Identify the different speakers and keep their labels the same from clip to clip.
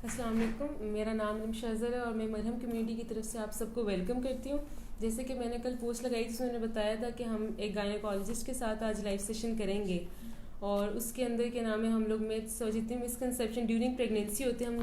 Speaker 1: अस्सलाम वालेकुम, मेरा नाम रिमशा अज़हर है और मैं मरहम कम्युनिटी की तरफ से आप सबको वेलकम करती हूँ। जैसे कि मैंने कल पोस्ट लगाई थी, उसमें बताया था कि हम एक गायनोकोलॉजिस्ट के साथ आज लाइव सेशन करेंगे और उसके अंदर के नाम है हम लोग मिथ्स और जितने मिसकंसेप्शन ड्यूरिंग प्रेगनेंसी होते हैं हम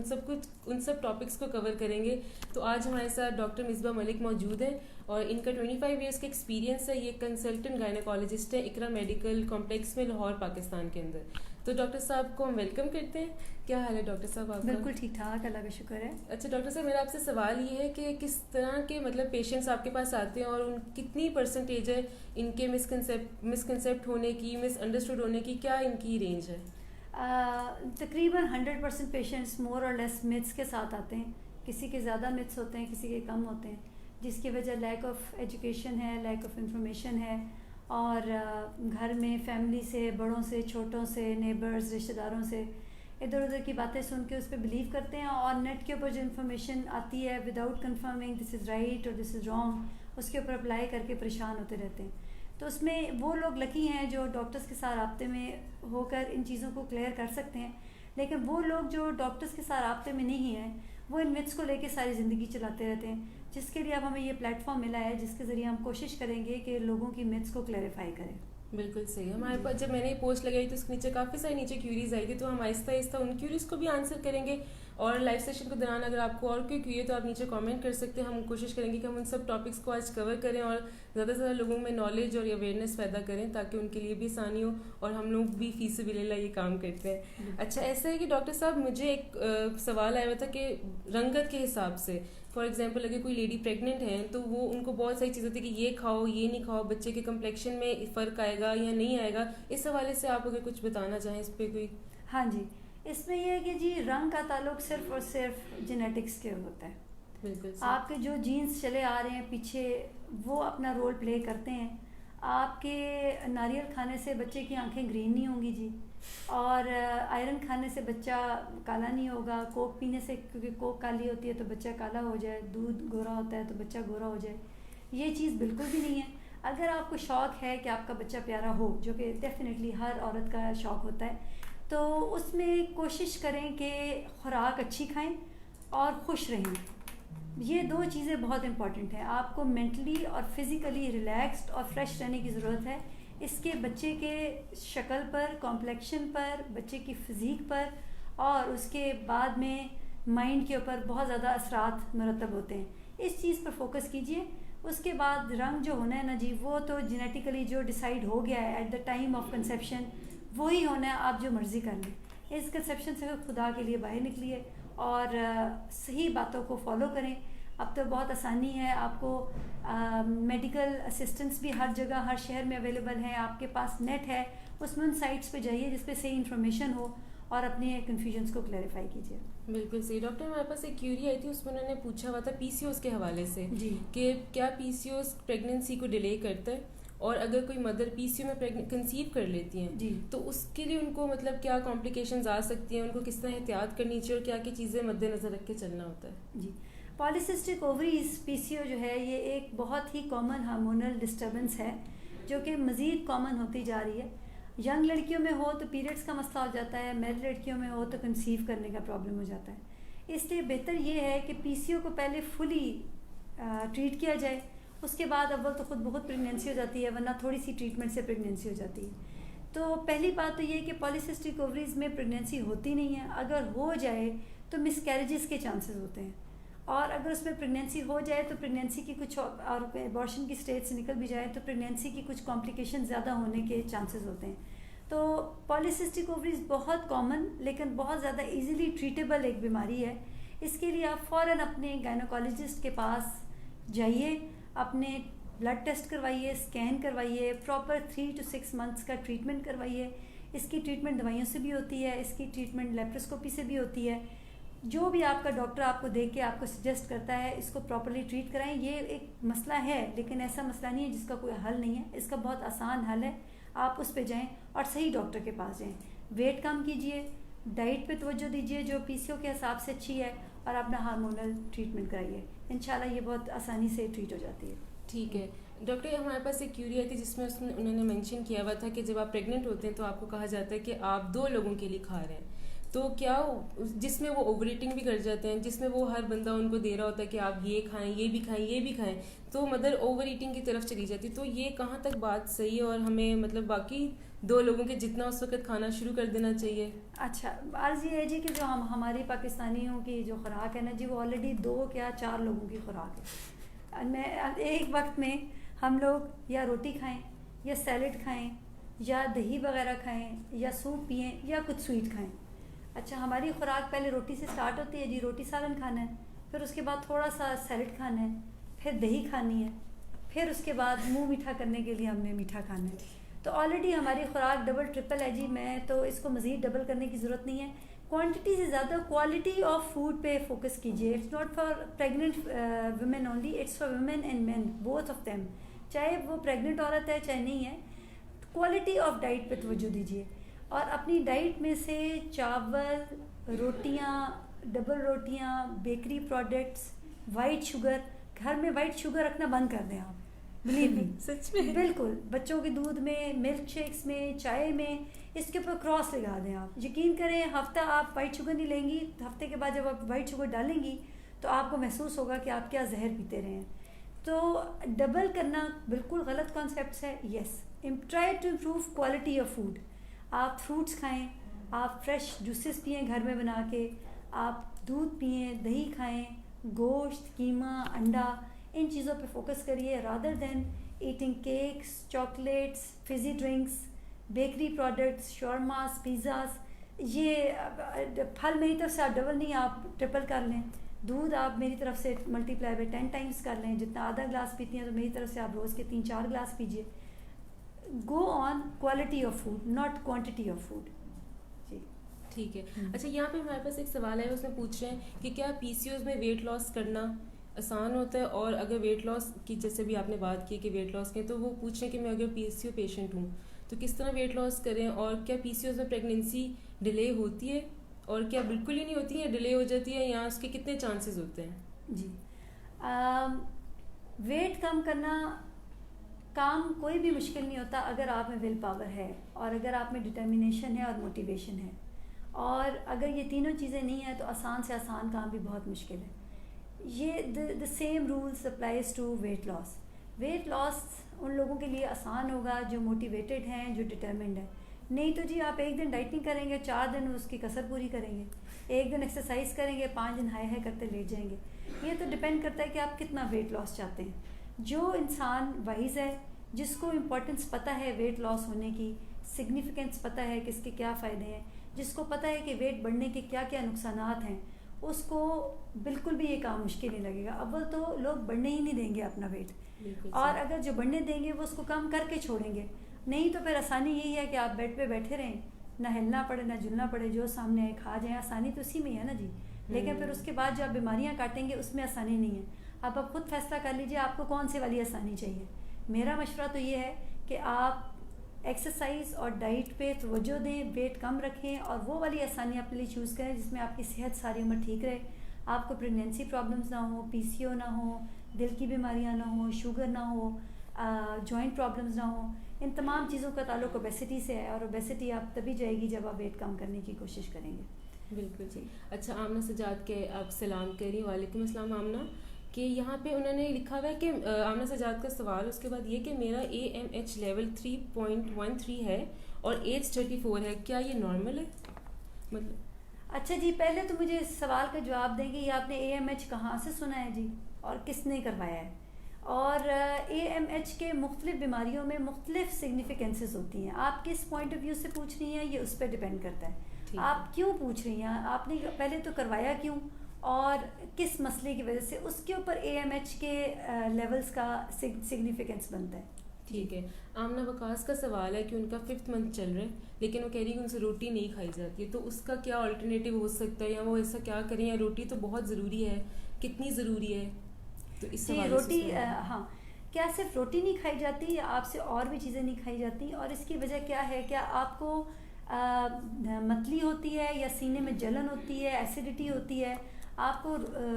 Speaker 1: उन सब टॉपिक्स को कवर करेंगे। तो आज हमारे साथ डॉक्टर मिसबा मलिक मौजूद हैं और इनका 25 इयर्स का एक्सपीरियंस है। ये कंसल्टेंट गायनोकोलॉजिस्ट है इकरा मेडिकल कॉम्प्लेक्स में, लाहौर, पाकिस्तान के अंदर। तो डॉक्टर साहब को हम वेलकम करते हैं। क्या हाल है डॉक्टर साहब आपका?
Speaker 2: बिल्कुल ठीक ठाक, अल्लाह का शुक्र है।
Speaker 1: अच्छा डॉक्टर साहब, मेरा आपसे सवाल ये है कि किस तरह के मतलब पेशेंट्स आपके पास आते हैं और उन कितनी परसेंटेज है इनके मिसकंसेप्ट होने की, मिसअंडरस्टूड होने की, क्या इनकी रेंज है?
Speaker 2: तकरीबन 100% पेशेंट्स मोर और लेस मिथ्स के साथ आते हैं। किसी के ज़्यादा मिथ्स होते हैं, किसी के कम होते हैं, जिसकी वजह लैक ऑफ एजुकेशन है, लैक ऑफ इंफॉर्मेशन है। और घर में फैमिली से, बड़ों से, छोटों से, नेबर्स, रिश्तेदारों से इधर उधर की बातें सुन के उस पर बिलीव करते हैं और नेट के ऊपर जो इन्फॉर्मेशन आती है without confirming this is right और दिस इज़ रॉन्ग, उसके ऊपर अप्लाई करके परेशान होते रहते हैं। तो उसमें वो लोग लकी हैं जो डॉक्टर्स के साथ राब्ते में होकर इन चीज़ों को क्लियर कर सकते हैं। लेकिन वो लोग जो डॉक्टर्स के साथ राब्ते में नहीं हैं, वो इन मिथ्स को लेके सारी ज़िंदगी चलाते रहते हैं, जिसके लिए अब हमें ये प्लेटफॉर्म मिला है, जिसके ज़रिए हम कोशिश करेंगे कि लोगों की मिथ्स को क्लैरिफाई करें।
Speaker 1: बिल्कुल सही। हमारे पास जब मैंने ये पोस्ट लगाई तो उसके नीचे काफ़ी सारी क्यूरीज आई थी, तो हम आहिस्ता आहिस्ता उन क्यूरीज को भी आंसर करेंगे। और लाइव सेशन के दौरान अगर आपको और कोई क्यूरी है तो आप नीचे कमेंट कर सकते हैं। हम कोशिश करेंगे कि हम उन सब टॉपिक्स को आज कवर करें और ज़्यादा से ज़्यादा लोगों में नॉलेज और अवेयरनेस पैदा करें ताकि उनके लिए भी आसानी हो और हम लोग भी फीस बिल्ला ये काम करते हैं। अच्छा, ऐसा है कि डॉक्टर साहब मुझे एक सवाल आया हुआ था कि रंगत के हिसाब से, फॉर एग्जाम्पल अगर कोई लेडी प्रेग्नेंट है तो वो उनको बहुत सारी चीज़ें होती है कि ये खाओ, ये नहीं खाओ, बच्चे के कम्प्लेक्शन में फ़र्क आएगा या नहीं आएगा। इस हवाले से आप अगर कुछ बताना चाहें इस पर कोई।
Speaker 2: हाँ जी, इसमें यह है कि जी रंग का ताल्लुक सिर्फ और सिर्फ जेनेटिक्स के होता है।
Speaker 1: बिल्कुल
Speaker 2: आपके जो जीन्स चले आ रहे हैं पीछे, वो अपना रोल प्ले करते हैं। आपके नारियल खाने से बच्चे की आंखें ग्रीन नहीं होंगी जी, और आयरन खाने से बच्चा काला नहीं होगा। कोक पीने से, क्योंकि कोक काली होती है तो बच्चा काला हो जाए, दूध गोरा होता है तो बच्चा गोरा हो जाए, ये चीज़ बिल्कुल भी नहीं है। अगर आपको शौक़ है कि आपका बच्चा प्यारा हो, जो कि डेफिनेटली हर औरत का शौक़ होता है, तो उसमें कोशिश करें कि खुराक अच्छी खाएं और खुश रहें। ये दो चीज़ें बहुत इंपॉर्टेंट हैं। आपको मेंटली और फिज़िकली रिलैक्स्ड और फ्रेश रहने की ज़रूरत है। इसके बच्चे के शक्ल पर, कॉम्प्लेक्शन पर, बच्चे की फ़िज़ीक पर और उसके बाद में माइंड के ऊपर बहुत ज़्यादा असरात मरतब होते हैं। इस चीज़ पर फोकस कीजिए। उसके बाद रंग जो होना है ना जी, वो तो जेनेटिकली जो डिसाइड हो गया है at the time of conception, वही होना है। आप जो मर्ज़ी कर लें। इस कंसेप्शन से खुदा के लिए बाहर निकलिए और सही बातों को फॉलो करें। अब तो बहुत आसानी है, आपको मेडिकल असिस्टेंट्स भी हर जगह, हर शहर में अवेलेबल हैं। आपके पास नेट है, उसमें उन साइट्स पे जाइए जिस पे सही इन्फॉर्मेशन हो और अपने कन्फ्यूजन्स को क्लैरिफाई कीजिए।
Speaker 1: बिल्कुल सही। डॉक्टर, हमारे पास एक क्यूरी आई थी, उसमें उन्होंने पूछा हुआ था पीसीओएस के हवाले से
Speaker 2: जी,
Speaker 1: कि क्या पीसीओएस प्रेगनेंसी को डिले करता है, और अगर कोई मदर पीसीओ में कंसीव कर लेती हैं
Speaker 2: जी,
Speaker 1: तो उसके लिए उनको मतलब क्या कॉम्प्लिकेशंस आ सकती हैं, उनको किस तरह एहतियात करनी चाहिए और क्या क्या चीज़ें मद्देनज़र रख के चलना होता है?
Speaker 2: जी। पॉलीसिस्टिक ओवरीज, पीसीओ जो है, ये एक बहुत ही कॉमन हार्मोनल डिस्टर्बेंस है जो कि मज़ीद कॉमन होती जा रही है। यंग लड़कियों में हो तो पीरियड्स का मसला हो जाता है, मैरिड लड़कियों में हो तो कंसीव करने का प्रॉब्लम हो जाता है। इसलिए बेहतर ये है कि पीसीओ को पहले फुली ट्रीट किया जाए। उसके बाद अव्वल तो खुद बहुत प्रेगनेंसी हो जाती है, वरना थोड़ी सी ट्रीटमेंट से प्रेगनेंसी हो जाती है। तो पहली बात तो ये है कि पॉलीसिस्टिक ओवरीज में प्रेगनेंसी होती नहीं है। अगर हो जाए तो मिसकैरेजेस के चांसेस होते हैं, और अगर उसमें प्रेगनेंसी हो जाए तो प्रेगनेंसी की कुछ और एबॉर्शन की स्टेज से निकल भी जाए तो प्रेगनेंसी की कुछ कॉम्प्लिकेशन ज़्यादा होने के चांसेस होते हैं। तो पॉलीसिस्टिक ओवरीज बहुत कॉमन लेकिन बहुत ज़्यादा इजीली ट्रीटेबल एक बीमारी है। इसके लिए आप फ़ौरन अपने गायनोकोलॉजिस्ट के पास जाइए, अपने ब्लड टेस्ट करवाइए, स्कैन करवाइए, प्रॉपर 3 to 6 मंथ्स का ट्रीटमेंट करवाइए। इसकी ट्रीटमेंट दवाइयों से भी होती है, इसकी ट्रीटमेंट लेप्रोस्कोपी से भी होती है। जो भी आपका डॉक्टर आपको देख के आपको सजेस्ट करता है, इसको प्रॉपर्ली ट्रीट कराएं। ये एक मसला है लेकिन ऐसा मसला नहीं है जिसका कोई हल नहीं है। इसका बहुत आसान हल है। आप उस पे जाएं और सही डॉक्टर के पास जाएं। वेट कम कीजिए, डाइट पे तवज्जो दीजिए जो पीसीओ के हिसाब से अच्छी है, और अपना हार्मोनल ट्रीटमेंट कराइए। इंशाल्लाह ये बहुत आसानी से ट्रीट हो जाती है।
Speaker 1: ठीक है डॉक्टर, हमारे पास एक क्यूरी आई थी जिसमें उन्होंने मेंशन किया हुआ था कि जब आप प्रेग्नेंट होते हैं तो आपको कहा जाता है कि आप 2 लोगों के लिए खा रहे हैं। तो क्या जिसमें वो ओवर ईटिंग भी कर जाते हैं, जिसमें वो हर बंदा उनको दे रहा होता है कि आप ये खाएं, ये भी खाएं, ये भी खाएं, तो मदर ओवर ईटिंग की तरफ चली जाती है। तो ये कहाँ तक बात सही है, और हमें मतलब बाकी 2 लोगों के जितना उस वक्त खाना शुरू कर देना चाहिए?
Speaker 2: अच्छा, अर्ज़ ये है जी कि जो हमारी पाकिस्तानियों की जो खुराक है ना जी, वो ऑलरेडी 2 या 4 लोगों की खुराक है। मैं एक वक्त में हम लोग या रोटी खाएं या सैलड खाएं या दही वगैरह खाएं या सूप पिएं या कुछ स्वीट खाएं। अच्छा, हमारी खुराक पहले रोटी से स्टार्ट होती है जी, रोटी सालन खाना है, फिर उसके बाद थोड़ा सा सैलड खाना है, फिर दही खानी है, फिर उसके बाद मुंह मीठा करने के लिए हमने मीठा खाना है। तो ऑलरेडी हमारी खुराक डबल ट्रिपल है जी। मैं तो इसको मज़ीद डबल करने की ज़रूरत नहीं है। क्वांटिटी से ज़्यादा क्वालिटी ऑफ फूड पे फोकस कीजिए। It's not for pregnant women only, it's for women and main, both of them. चाहे वो प्रेग्नेंट औरत है चाहे नहीं है, क्वालिटी ऑफ डाइट पे तवज्जो दीजिए। और अपनी डाइट में से चावल, रोटियां, डबल रोटियां, बेकरी प्रोडक्ट्स, वाइट शुगर, घर में वाइट शुगर रखना बंद कर दें आप, बिलीव मी।
Speaker 1: सच में?
Speaker 2: बिल्कुल। बच्चों के दूध में, मिल्क शेक्स में, चाय में, इसके ऊपर क्रॉस लगा दें आप। यकीन करें, हफ्ता आप वाइट शुगर नहीं लेंगी, हफ्ते के बाद जब आप वाइट शुगर डालेंगी तो आपको महसूस होगा कि आप क्या जहर पीते रहे हैं। तो डबल करना बिल्कुल गलत कॉन्सेप्ट है। Yes, try to improve quality of food. आप फ्रूट्स खाएं, आप फ्रेश जूसेस पिएं घर में बना के, आप दूध पिएं, दही खाएं, गोश्त, कीमा, अंडा, इन चीज़ों पे फोकस करिए rather than eating cakes, chocolates, fizzy drinks, bakery products, shawarmas, pizzas. ये फल मेरी तरफ से आप डबल नहीं, आप ट्रिपल कर लें। दूध आप मेरी तरफ से मल्टीप्लाई बाय 10 टाइम्स कर लें। जितना आधा ग्लास पीती हैं तो मेरी तरफ से आप रोज़ के 3-4 ग्लास पीजिए। Go on quality of food, not quantity of food. जी
Speaker 1: ठीक है। अच्छा, यहाँ पे हमारे पास एक सवाल है, उसमें पूछ रहे हैं कि क्या पीसीओएस में वेट लॉस करना आसान होता है, और अगर वेट लॉस की जैसे भी आपने बात की कि वेट लॉस के, तो वो पूछ रहे हैं कि मैं अगर पीसीओ पेशेंट हूँ तो किस तरह वेट लॉस करें, और क्या पीसीओएस में प्रेगनेंसी डिले होती है, और क्या बिल्कुल ही नहीं होती है, डिले हो जाती है, या उसके कितने चांसेस होते हैं?
Speaker 2: जी, वेट कम करना काम कोई भी मुश्किल नहीं होता अगर आप में विल पावर है, और अगर आप में डिटर्मिनेशन है और मोटिवेशन है। और अगर ये तीनों चीज़ें नहीं हैं तो आसान से आसान काम भी बहुत मुश्किल है। ये the same rules applies to weight loss. Weight loss उन लोगों के लिए आसान होगा जो मोटिवेटेड हैं, जो डिटर्मिन्ड है। नहीं तो जी, आप एक दिन डाइटिंग करेंगे, 4 दिन उसकी कसर पूरी करेंगे, एक दिन एक्सरसाइज करेंगे, 5 दिन हाय हाय करते लेट जाएंगे। ये तो डिपेंड करता है कि आप कितना वेट लॉस चाहते हैं। जो इंसान वाइज है, जिसको इम्पोर्टेंस पता है वेट लॉस होने की, सिग्निफिकेंस पता है कि इसके क्या फ़ायदे हैं, जिसको पता है कि वेट बढ़ने के क्या क्या नुकसानात हैं, उसको बिल्कुल भी ये काम मुश्किल नहीं लगेगा। अव्वल तो लोग बढ़ने ही नहीं देंगे अपना वेट, और अगर जो बढ़ने देंगे वो उसको कम करके छोड़ेंगे। नहीं तो फिर आसानी यही है कि आप बेड पे बैठे रहें, ना हिलना पड़े ना जुलना पड़े, जो सामने आए खा जाए। आसानी तो उसी में है ना जी। लेकिन फिर उसके बाद जो आप बीमारियाँ काटेंगे उसमें आसानी नहीं है। अब आप खुद फैसला कर लीजिए आपको कौन सी वाली आसानी चाहिए। मेरा मशवरा तो ये है कि आप एक्सरसाइज और डाइट पे तवज्जो दें, वेट कम रखें, और वो वाली आसानी अपने लिए चूज़ करें जिसमें आपकी सेहत सारी उम्र ठीक रहे, आपको प्रेगनेंसी प्रॉब्लम्स ना हो, पीसीओ ना हो, दिल की बीमारियां ना हो, शुगर ना हो, जॉइंट प्रॉब्लम्स ना हो। इन तमाम चीज़ों का ताल्लुक ओबेसिटी से है, और ओबेसिटी आप तभी जाएगी जब आप वेट कम करने की कोशिश करेंगे।
Speaker 1: बिल्कुल जी। अच्छा, आमना सजाद के आप सलाम करिए। वालेकुम अस्सलाम आमना। कि यहाँ पे उन्होंने लिखा हुआ है कि आमना सजाद का सवाल, उसके बाद ये कि मेरा AMH लेवल 3.13 है और एज 34 है, क्या ये नॉर्मल है? मतलब
Speaker 2: अच्छा जी, पहले तो मुझे इस सवाल का जवाब देंगे ये आपने AMH कहाँ से सुना है जी, और किसने करवाया है? और AMH के मुख्तलिफ बीमारियों में मुख्तलिफ सिग्निफिकेंसेस होती हैं। आप किस पॉइंट ऑफ व्यू से पूछ रही हैं ये उस पर डिपेंड करता है। आप क्यों पूछ रही हैं, आपने पहले तो करवाया क्यों और किस मसले की वजह से, उसके ऊपर AMH के लेवल्स का सिग्निफिकेंस बनता है।
Speaker 1: ठीक है। आमना वकास का सवाल है कि उनका 5th मंथ चल रहा है, लेकिन वो कह रही है कि उनसे रोटी नहीं खाई जाती है, तो उसका क्या अल्टरनेटिव हो सकता है, या वो ऐसा क्या करें, या रोटी तो बहुत ज़रूरी है, कितनी ज़रूरी है? तो इस सवाल
Speaker 2: रोटी हाँ, क्या सिर्फ रोटी नहीं खाई जाती या आपसे और भी चीज़ें नहीं खाई जाती, और इसकी वजह क्या है? क्या आपको मतली होती है, या सीने में जलन होती है, एसिडिटी होती है? आपको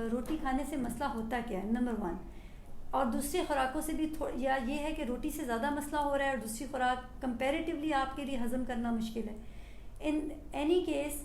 Speaker 2: रोटी खाने से मसला होता क्या है, नंबर 1। और दूसरी खुराकों से भी या ये है कि रोटी से ज़्यादा मसला हो रहा है और दूसरी खुराक कंपैरेटिवली आपके लिए हज़म करना मुश्किल है। इन एनी केस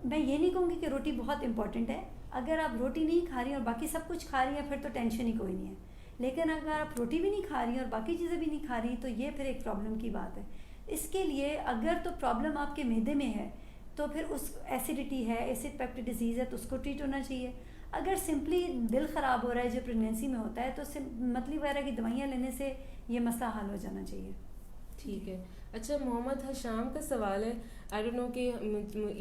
Speaker 2: मैं ये नहीं कहूँगी कि रोटी बहुत इंपॉर्टेंट है। अगर आप रोटी नहीं खा रही और बाकी सब कुछ खा रही हैं फिर तो टेंशन ही कोई नहीं है। लेकिन अगर आप रोटी भी नहीं खा रही और बाकी चीज़ें भी नहीं खा रही तो ये फिर एक प्रॉब्लम की बात है। इसके लिए अगर तो प्रॉब्लम आपके मैदे में है तो फिर उस एसिडिटी है, एसिड पेप्टिक डिजीज़ है, तो उसको ट्रीट होना चाहिए। अगर सिंपली दिल ख़राब हो रहा है जो प्रेगनेंसी में होता है तो मतली वगैरह की दवाइयाँ लेने से ये मसला हल हो जाना चाहिए।
Speaker 1: ठीक है। अच्छा, मोहम्मद हशाम का सवाल है, आई डोंट नो कि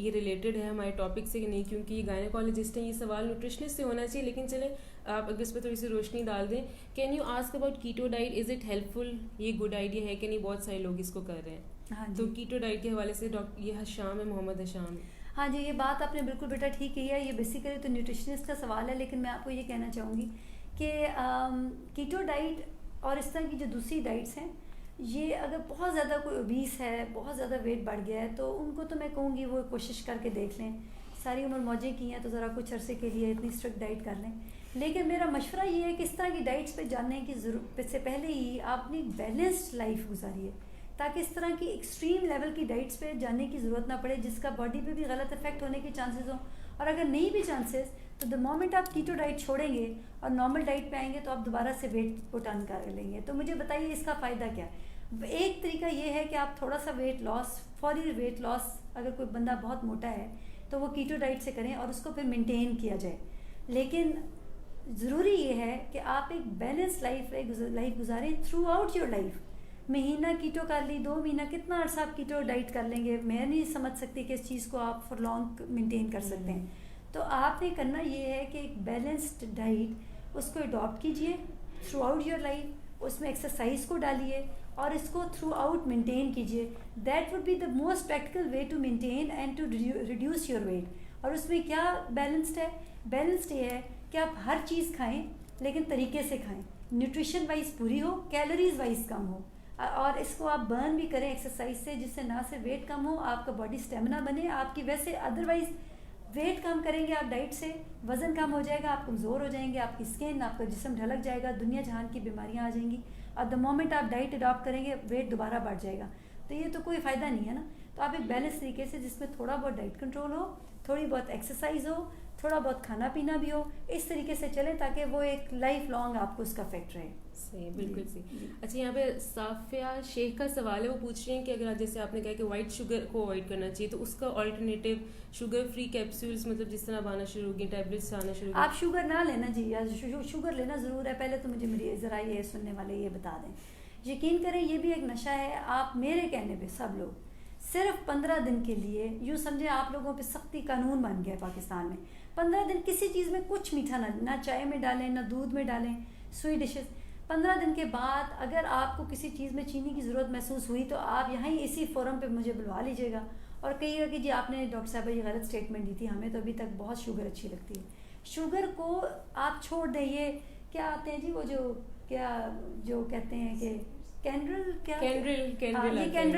Speaker 1: ये रिलेटेड है हमारे टॉपिक से कि नहीं, क्योंकि ये गायनेकोलॉजिस्ट हैं, ये सवाल न्यूट्रिशनिस्ट से होना चाहिए, लेकिन चले आप अगर इस पर थोड़ी सी रोशनी डाल दें। Can you ask about keto diet, is it helpful? ये गुड आइडिया है कि नहीं? बहुत सारे लोग इसको कर रहे हैं।
Speaker 2: हाँ
Speaker 1: तो कीटो डाइट के हवाले से डॉक्टर ये हशाम है, मोहम्मद हशाम।
Speaker 2: हाँ जी, ये बात आपने बिल्कुल बेटा ठीक की है। ये बेसिकली तो न्यूट्रिशनिस्ट का सवाल है, लेकिन मैं आपको ये कहना चाहूँगी कि कीटो डाइट और इस तरह की जो दूसरी डाइट्स हैं, ये अगर बहुत ज़्यादा कोई ओबीस है, बहुत ज़्यादा वेट बढ़ गया है, तो उनको तो मैं कहूँगी वो कोशिश करके देख लें। सारी उम्र मौजें की हैं तो ज़रा कुछ अरसे के लिए इतनी स्ट्रिक्ट डाइट कर लें। लेकिन मेरा मशवरा ये है कि इस तरह की डाइट्स पे जाने की ज़रूरत से पहले ही आपने बैलेंस्ड लाइफ गुजारिए, ताकि इस तरह की एक्सट्रीम लेवल की डाइट्स पे जाने की ज़रूरत ना पड़े जिसका बॉडी पे भी गलत इफेक्ट होने के चांसेस हों। और अगर नहीं भी चांसेस तो द मोमेंट आप कीटो डाइट छोड़ेंगे और नॉर्मल डाइट पे आएंगे तो आप दोबारा से वेट पुट ऑन कर लेंगे। तो मुझे बताइए इसका फ़ायदा क्या है? एक तरीका ये है कि आप थोड़ा सा वेट लॉस, फौरी वेट लॉस, अगर कोई बंदा बहुत मोटा है तो वो कीटो डाइट से करें और उसको फिर मेंटेन किया जाए। लेकिन ज़रूरी ये है कि आप एक बैलेंस लाइफ गुजारें थ्रू आउट योर लाइफ। महीना कीटो कर ली, 2 महीना, कितना अर्सा आप कीटो डाइट कर लेंगे? मैं नहीं समझ सकती कि इस चीज़ को आप फॉर लॉन्ग मेंटेन कर सकते हैं। तो आपने करना ये है कि एक बैलेंस्ड डाइट उसको अडॉप्ट कीजिए थ्रू आउट योर लाइफ, उसमें एक्सरसाइज को डालिए और इसको थ्रू आउट मेनटेन कीजिए। That would be the most practical way to maintain and to reduce your weight. और उसमें क्या बैलेंस्ड है? बैलेंस्ड ये है कि आप हर चीज़ खाएं लेकिन तरीके से खाएं, न्यूट्रिशन वाइज पूरी हो, कैलोरीज वाइज कम हो, और इसको आप बर्न भी करें एक्सरसाइज से, जिससे ना सिर्फ वेट कम हो, आपका बॉडी स्टेमिना बने। आपकी वैसे अदरवाइज वेट कम करेंगे आप डाइट से, वज़न कम हो जाएगा, आप कमज़ोर हो जाएंगे, आपकी स्किन, आपका जिस्म ढलक जाएगा, दुनिया जहान की बीमारियां आ जाएंगी। और द मोमेंट आप डाइट अडॉप्ट करेंगे वेट दोबारा बढ़ जाएगा। तो ये तो कोई फ़ायदा नहीं है ना। तो आप एक बैलेंस तरीके से, जिसमें थोड़ा बहुत डाइट कंट्रोल हो, थोड़ी बहुत एक्सरसाइज हो, थोड़ा बहुत खाना पीना भी हो, इस तरीके से चलें ताकि वो एक लाइफ लॉन्ग आपको उसका इफेक्ट रहे।
Speaker 1: सही, बिल्कुल सही। अच्छा, यहाँ पे साफिया शेख का सवाल है, वो पूछ रही हैं कि अगर जैसे आपने कहा कि वाइट शुगर को अवॉइड करना चाहिए, तो उसका ऑल्टरनेटिव शुगर फ्री कैप्सूल्स, मतलब जिस तरह आना शुरू होगी, टैबलेट्स आना शुरू होगी।
Speaker 2: आप शुगर ना लेना जी, या शुगर लेना ज़रूर है। पहले तो मुझे मेरी ज़रा ये सुनने वाले ये बता दें, यकीन करें ये भी एक नशा है। आप मेरे कहने पे सब लोग सिर्फ 15 दिन के लिए, यूँ समझे आप लोगों पे सख्ती कानून बन गया पाकिस्तान में, 15 दिन किसी चीज़ में कुछ मीठा ना चाय में डालें, ना दूध में डालें, स्वीट डिशेस। 15 दिन के बाद अगर आपको किसी चीज़ में चीनी की ज़रूरत महसूस हुई तो आप यहाँ ही इसी फोरम पे मुझे बुलवा लीजिएगा और कहिएगा कि जी आपने डॉक्टर साहब ये गलत स्टेटमेंट दी थी, हमें तो अभी तक बहुत शुगर अच्छी लगती है। शुगर को आप छोड़ दें। ये क्या आते हैं जी वो जो कहते हैं कि कैंड्रल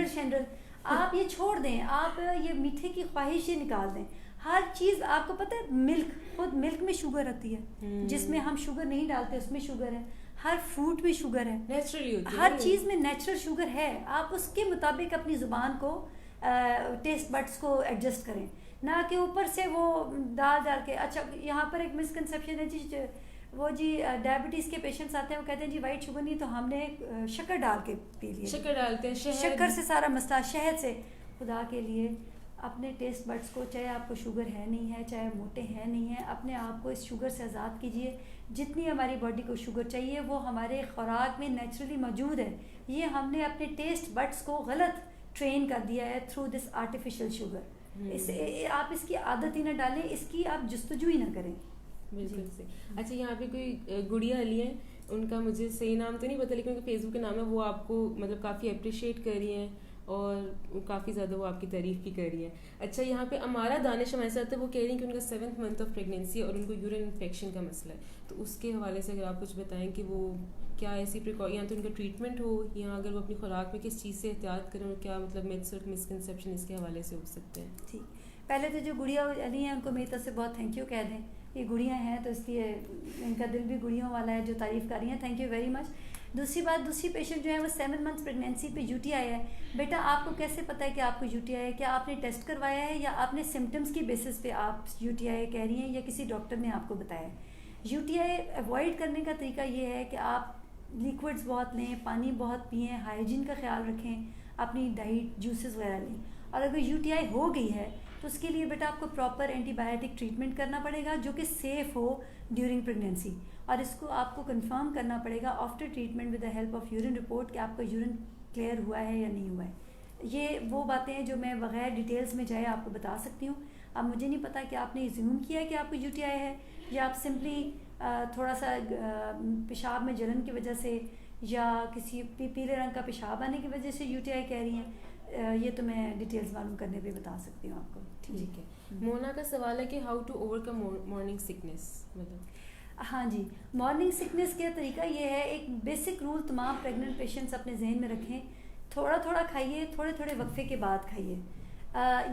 Speaker 2: शेंड्रल, आप ये छोड़ दें। आप ये मीठे की ख्वाहिश ये निकाल दें। हर चीज़ आपको पता है, मिल्क, खुद मिल्क में शुगर आती है जिसमें हम शुगर नहीं डालते, उसमें शुगर है। हर फ्रूट में शुगर है, नेचुरली होती है, हर चीज़ में नेचुरल शुगर है। आप उसके मुताबिक अपनी ज़ुबान को, टेस्ट बड्स को एडजस्ट करें, ना कि ऊपर से वो डाल के। अच्छा, यहाँ पर एक मिसकंसेप्शन है जी, वो जी डायबिटीज़ के पेशेंट्स आते हैं, वो कहते हैं जी वाइट शुगर नहीं तो हमने शक्कर डाल के पी लिया। शक्कर डालते हैं, शक्कर से सारा मसला, शहद से। खुदा के लिए अपने टेस्ट बड्स को, चाहे आपको शुगर है नहीं है, चाहे मोटे हैं नहीं है, अपने आप को इस शुगर से आज़ाद कीजिए। जितनी हमारी बॉडी को शुगर चाहिए वो हमारे खुराक में नेचुरली मौजूद है। ये हमने अपने टेस्ट बड्स को गलत ट्रेन कर दिया है थ्रू दिस आर्टिफिशियल शुगर। इसे आप इसकी आदत ही ना डालें, इसकी आप जस्तजू ही ना करें।
Speaker 1: बिल्कुल सही। अच्छा, यहाँ पे कोई गुड़िया अली हैं, उनका मुझे सही नाम तो नहीं पता, लेकिन उनका फेसबुक का नाम है, वो आपको मतलब काफ़ी अप्रिशिएट कर रही हैं और काफ़ी ज़्यादा वो आपकी तारीफ़ भी कर रही है। अच्छा, यहाँ पे अमारा दानिश हमारे साथ है, वो कह रही हैं कि उनका 7th मंथ ऑफ प्रेगनेंसी और उनको यूरिन इन्फेक्शन का मसला है। तो उसके हवाले से अगर आप कुछ बताएं कि वो क्या ऐसी या तो उनका ट्रीटमेंट हो, या अगर वो अपनी खुराक में किस चीज़ से एहतियात करें, और क्या मतलब मिथ्स और मिसकंसेप्शन इसके हवाले से हो सकते हैं।
Speaker 2: ठीक, पहले तो जो गुड़िया अली हैं उनको मेरी तरफ से बहुत थैंक यू कह दें। ये गुड़िया हैं तो इसलिए इनका दिल भी गुड़ियों वाला है जो तारीफ़ कर रही हैं, थैंक यू वेरी मच। दूसरी बात, दूसरी पेशेंट जो है वो 7 मंथ्स प्रेगनेंसी पे यूटीआई है। बेटा आपको कैसे पता है कि आपको यूटीआई है? क्या आपने टेस्ट करवाया है या आपने सिम्टम्स की बेसिस पे आप यूटीआई कह रही हैं या किसी डॉक्टर ने आपको बताया है? यूटीआई अवॉइड करने का तरीका ये है कि आप लिक्विड्स बहुत लें, पानी बहुत पिएँ, हाइजीन का ख्याल रखें, अपनी डाइट जूसेस वगैरह लें। और अगर यूटीआई हो गई है तो उसके लिए बेटा आपको प्रॉपर एंटीबायोटिक ट्रीटमेंट करना पड़ेगा जो कि सेफ़ हो ड्यूरिंग प्रेगनेंसी, और इसको आपको कंफर्म करना पड़ेगा after treatment with the help of urine report कि आपका यूरिन क्लियर हुआ है या नहीं हुआ है। ये वो बातें हैं जो मैं बगैर डिटेल्स में जाए आपको बता सकती हूँ। अब मुझे नहीं पता कि आपने ज़ूम किया है कि आपको यूटीआई है या आप सिंपली थोड़ा सा पेशाब में जलन की वजह से या किसी पीले रंग का पेशाब आने की वजह से यूटीआई कह रही हैं। ये तो मैं डिटेल्स मालूम करने पे बता सकती हूँ आपको।
Speaker 1: ठीक है। मोना का सवाल है कि how to overcome morning sickness, मतलब
Speaker 2: हाँ जी, मॉर्निंग सिकनेस का तरीका ये है, एक बेसिक रूल तमाम प्रेग्नेंट पेशेंट्स अपने जहन में रखें, थोड़ा थोड़ा खाइए, थोड़े थोड़े वक्फे के बाद खाइए।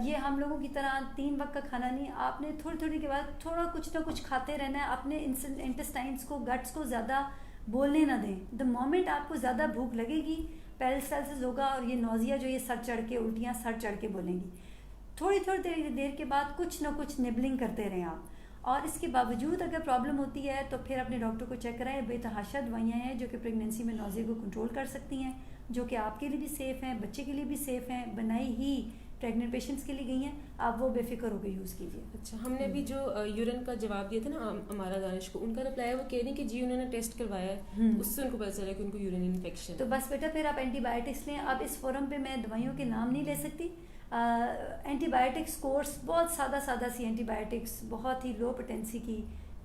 Speaker 2: ये हम लोगों की तरह 3 वक्त का खाना नहीं, आपने थोड़ी थोड़ी के बाद थोड़ा कुछ ना कुछ खाते रहना है। अपने इंटेस्टाइन्स को, गट्स को ज़्यादा बोलने ना दें। द मोमेंट आपको ज़्यादा भूख लगेगी, पेरिस्टाल्सिस होगा और ये नौजिया जो ये सर चढ़ के, उल्टियाँ सर चढ़ के बोलेंगी। थोड़ी थोड़ी देर के बाद कुछ ना कुछ निबलिंग करते रहें आप। और इसके बावजूद अगर प्रॉब्लम होती है तो फिर अपने डॉक्टर को चेक कराएं। बेतहाशा दवाइयाँ हैं जो कि प्रेगनेंसी में नौजिया को कंट्रोल कर सकती हैं, जो कि आपके लिए भी सेफ़ हैं, बच्चे के लिए भी सेफ़ हैं, बनाई ही प्रेग्नेंट पेशेंट्स के लिए गई हैं। आप वो बेफिक्र होकर यूज़ कीजिए।
Speaker 1: अच्छा, हमने अभी जो यूरिन का जवाब दिया था ना हमारा दानिश को, उनका रिप्लाई वो कह रही कि जी उन्होंने टेस्ट करवाया है, उससे उनको पता चला कि उनको यूरिन इन्फेक्शन।
Speaker 2: तो बस बेटा फिर आप एंटीबायोटिक्स लें। अब इस फोरम पे मैं दवाइयों के नाम नहीं ले सकती। एंटीबायोटिक्स कोर्स बहुत सादा सी एंटीबायोटिक्स, बहुत ही लो पोटेंसी की,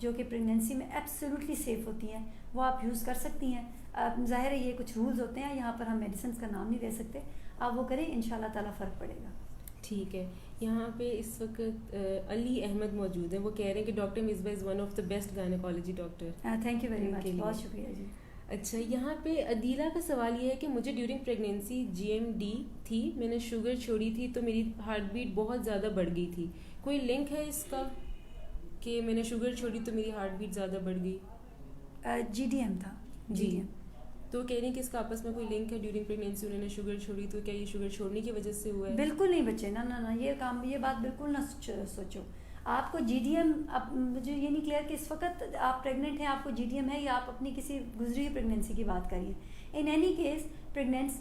Speaker 2: जो कि प्रेगनेंसी में एब्सोल्युटली सेफ़ होती हैं, वो आप यूज़ कर सकती हैं। ज़ाहिर है ये कुछ रूल्स होते हैं, यहाँ पर हम मेडिसिन का नाम नहीं ले सकते। आप वो करें, इंशाल्लाह ताला फ़र्क पड़ेगा।
Speaker 1: ठीक है। यहाँ पे इस वक्त अली अहमद मौजूद हैं, वो कह रहे हैं कि doctor Misbah is one of the best gynaecology doctor.
Speaker 2: Thank you very much, बहुत शुक्रिया जी।
Speaker 1: अच्छा, यहाँ पे अदीला का सवाल ये है कि मुझे ड्यूरिंग प्रेगनेंसी GMD थी, मैंने शुगर छोड़ी थी तो मेरी हार्ट बीट बहुत ज़्यादा बढ़ गई थी। कोई लिंक है इसका कि मैंने शुगर छोड़ी तो मेरी हार्ट बीट ज़्यादा बढ़ गई?
Speaker 2: GDM था
Speaker 1: जी। तो कह रही हैं कि इसका आपस में कोई लिंक है? ड्यूरिंग प्रेगनेंसी उन्होंने शुगर छोड़ी तो क्या ये शुगर छोड़ने की वजह से हुआ है?
Speaker 2: बिल्कुल नहीं बच्चे, ना ना ना, ये बात बिल्कुल ना सोचो। आपको GDM, अब मुझे ये नहीं क्लियर कि इस वक्त आप प्रेग्नेंट हैं, आपको GDM है या आप अपनी किसी गुजरी हुई प्रेगनेंसी की बात करिए। इन एनी केस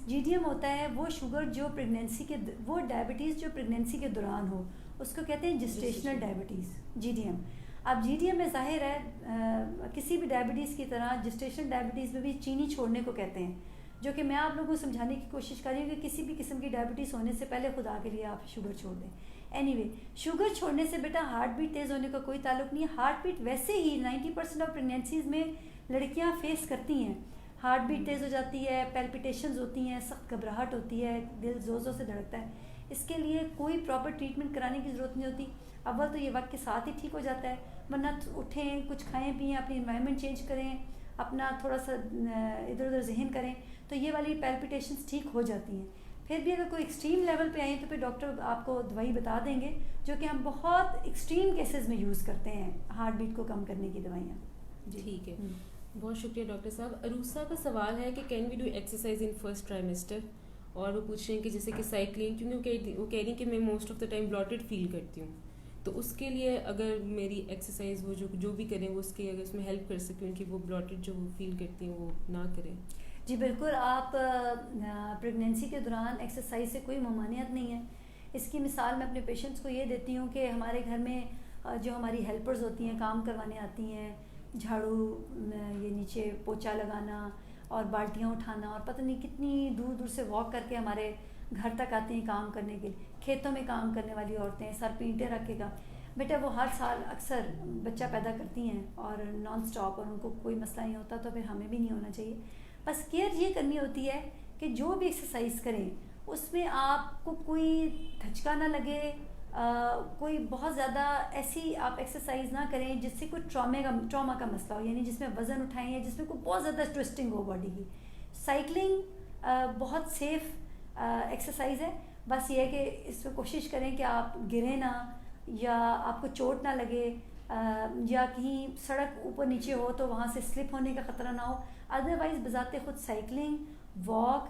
Speaker 2: GDM होता है वो शुगर जो प्रेगनेंसी के, वो डायबिटीज़ जो प्रेगनेंसी के दौरान हो, उसको कहते हैं जेस्टेशनल डायबिटीज़, GDM। अब GDM में ज़ाहिर है किसी भी डायबिटीज़ की तरह जेस्टेशनल डायबिटीज़ में भी चीनी छोड़ने को कहते हैं, जो कि मैं आप लोगों को समझाने की कोशिश कर रही हूँ कि किसी भी किस्म की डायबिटीज़ होने से पहले खुदा के लिए आप शुगर छोड़ दें। एनीवे, शुगर छोड़ने से बेटा हार्ट बीट तेज़ होने का कोई ताल्लुक नहीं है। हार्ट बीट वैसे ही 90% ऑफ प्रेगनेंसीज़ में लड़कियाँ फेस करती हैं। हार्ट बीट तेज़ हो जाती है, पैल्पिटेशंस होती हैं, सख्त घबराहट होती है, दिल ज़ोर ज़ोर से धड़कता है। इसके लिए कोई प्रॉपर ट्रीटमेंट कराने की ज़रूरत नहीं होती। अव्वल तो ये वक्त के साथ ही ठीक हो जाता है, वरना उठें, कुछ खाएं पिएँ, अपनी एनवायरनमेंट चेंज करें, अपना थोड़ा सा इधर उधर जहन करें तो ये वाली पैल्पिटेशंस ठीक हो जाती हैं। फिर भी अगर कोई एक्सट्रीम लेवल पे आए तो फिर डॉक्टर आपको दवाई बता देंगे, जो कि हम बहुत एक्सट्रीम केसेस में यूज़ करते हैं हार्ट बीट को कम करने की दवाइयाँ।
Speaker 1: ठीक है, बहुत शुक्रिया डॉक्टर साहब। अरूसा का सवाल है कि can we do exercise in first trimester, और वो पूछ रहे हैं कि जैसे कि साइकिलिंग, क्योंकि वो कह रही हैं कि मैं most of the time blotted feel करती हूँ, तो उसके लिए अगर मेरी एक्सरसाइज वो जो भी करें वो उसके अगर उसमें हेल्प कर सके, उनकी वो ब्लॉटेड जो फील करती हैं वो ना करें।
Speaker 2: जी बिल्कुल, आप प्रेगनेंसी के दौरान एक्सरसाइज से कोई ममानियत नहीं है। इसकी मिसाल मैं अपने पेशेंट्स को ये देती हूँ कि हमारे घर में जो हमारी हेल्पर्स होती हैं, काम करवाने आती हैं, झाड़ू, ये नीचे पोछा लगाना और बाल्टियाँ उठाना, और पता नहीं कितनी दूर दूर से वॉक करके हमारे घर तक आती हैं काम करने के लिए। खेतों में काम करने वाली औरतें सर पे ईंटें रख के काम, बेटा वो हर साल अक्सर बच्चा पैदा करती हैं और नॉन स्टॉप, और उनको कोई मसला नहीं होता, तो फिर हमें भी नहीं होना चाहिए। बस केयर ये करनी होती है कि जो भी एक्सरसाइज करें उसमें आपको कोई धचका ना लगे, कोई बहुत ज़्यादा ऐसी आप एक्सरसाइज ना करें जिससे कोई ट्रॉमा का मसला हो, यानी जिसमें वज़न उठाएं या जिसमें कोई बहुत ज़्यादा ट्विस्टिंग हो बॉडी की। साइकिलिंग बहुत सेफ एक्सरसाइज है, बस ये है कि इसमें कोशिश करें कि आप गिरें ना या आपको चोट ना लगे। या कहीं सड़क ऊपर नीचे हो तो वहाँ से स्लिप होने का ख़तरा ना हो। अदरवाइज़ बजाते खुद साइकिलिंग, वॉक,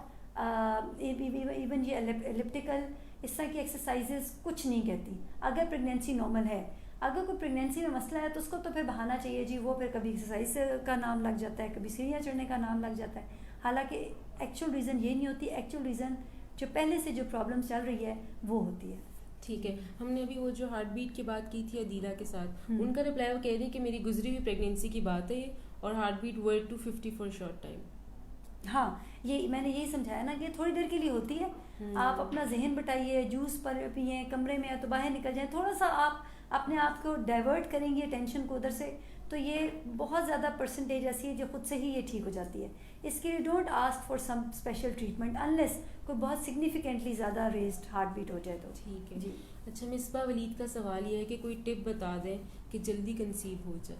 Speaker 2: इवन ये एलिप्टिकल, इस तरह की एक्सरसाइजेस कुछ नहीं कहती अगर प्रेगनेंसी नॉर्मल है। अगर कोई प्रेगनेंसी में मसला है तो उसको तो फिर बहाना चाहिए जी, वो फिर कभी एक्सरसाइज का नाम लग जाता है, कभी सीढ़ियाँ चढ़ने का नाम लग जाता है। हालांकि एक्चुअल रीज़न ये नहीं होती, एक्चुअल रीज़न जो पहले से जो प्रॉब्लम चल रही है वो होती है।
Speaker 1: ठीक है, हमने अभी वो जो हार्ट बीट की बात की थी अदीला के साथ,
Speaker 2: उनका
Speaker 1: रिप्लाई वो कह रही है कि मेरी गुजरी हुई प्रेगनेंसी की बात है ये, और heartbeat were two 50 for short time.
Speaker 2: हाँ, ये मैंने यही समझाया ना कि थोड़ी देर के लिए होती है। आप अपना जहन बटाइए, जूस पर पिए, कमरे में है तो बाहर निकल जाए, थोड़ा सा आप अपने आप को डाइवर्ट करेंगे टेंशन को उधर से, तो ये बहुत ज़्यादा परसेंटेज ऐसी है जो खुद से ही ये ठीक हो जाती है। इसके लिए don't ask for some special treatment unless कोई बहुत सिग्निफिकेंटली ज़्यादा रेज्ड हार्ट बीट हो जाए तो।
Speaker 1: ठीक है
Speaker 2: जी।
Speaker 1: अच्छा, मिसबा वलीद का सवाल ये है कि कोई टिप बता दें कि जल्दी कंसीव हो जाए।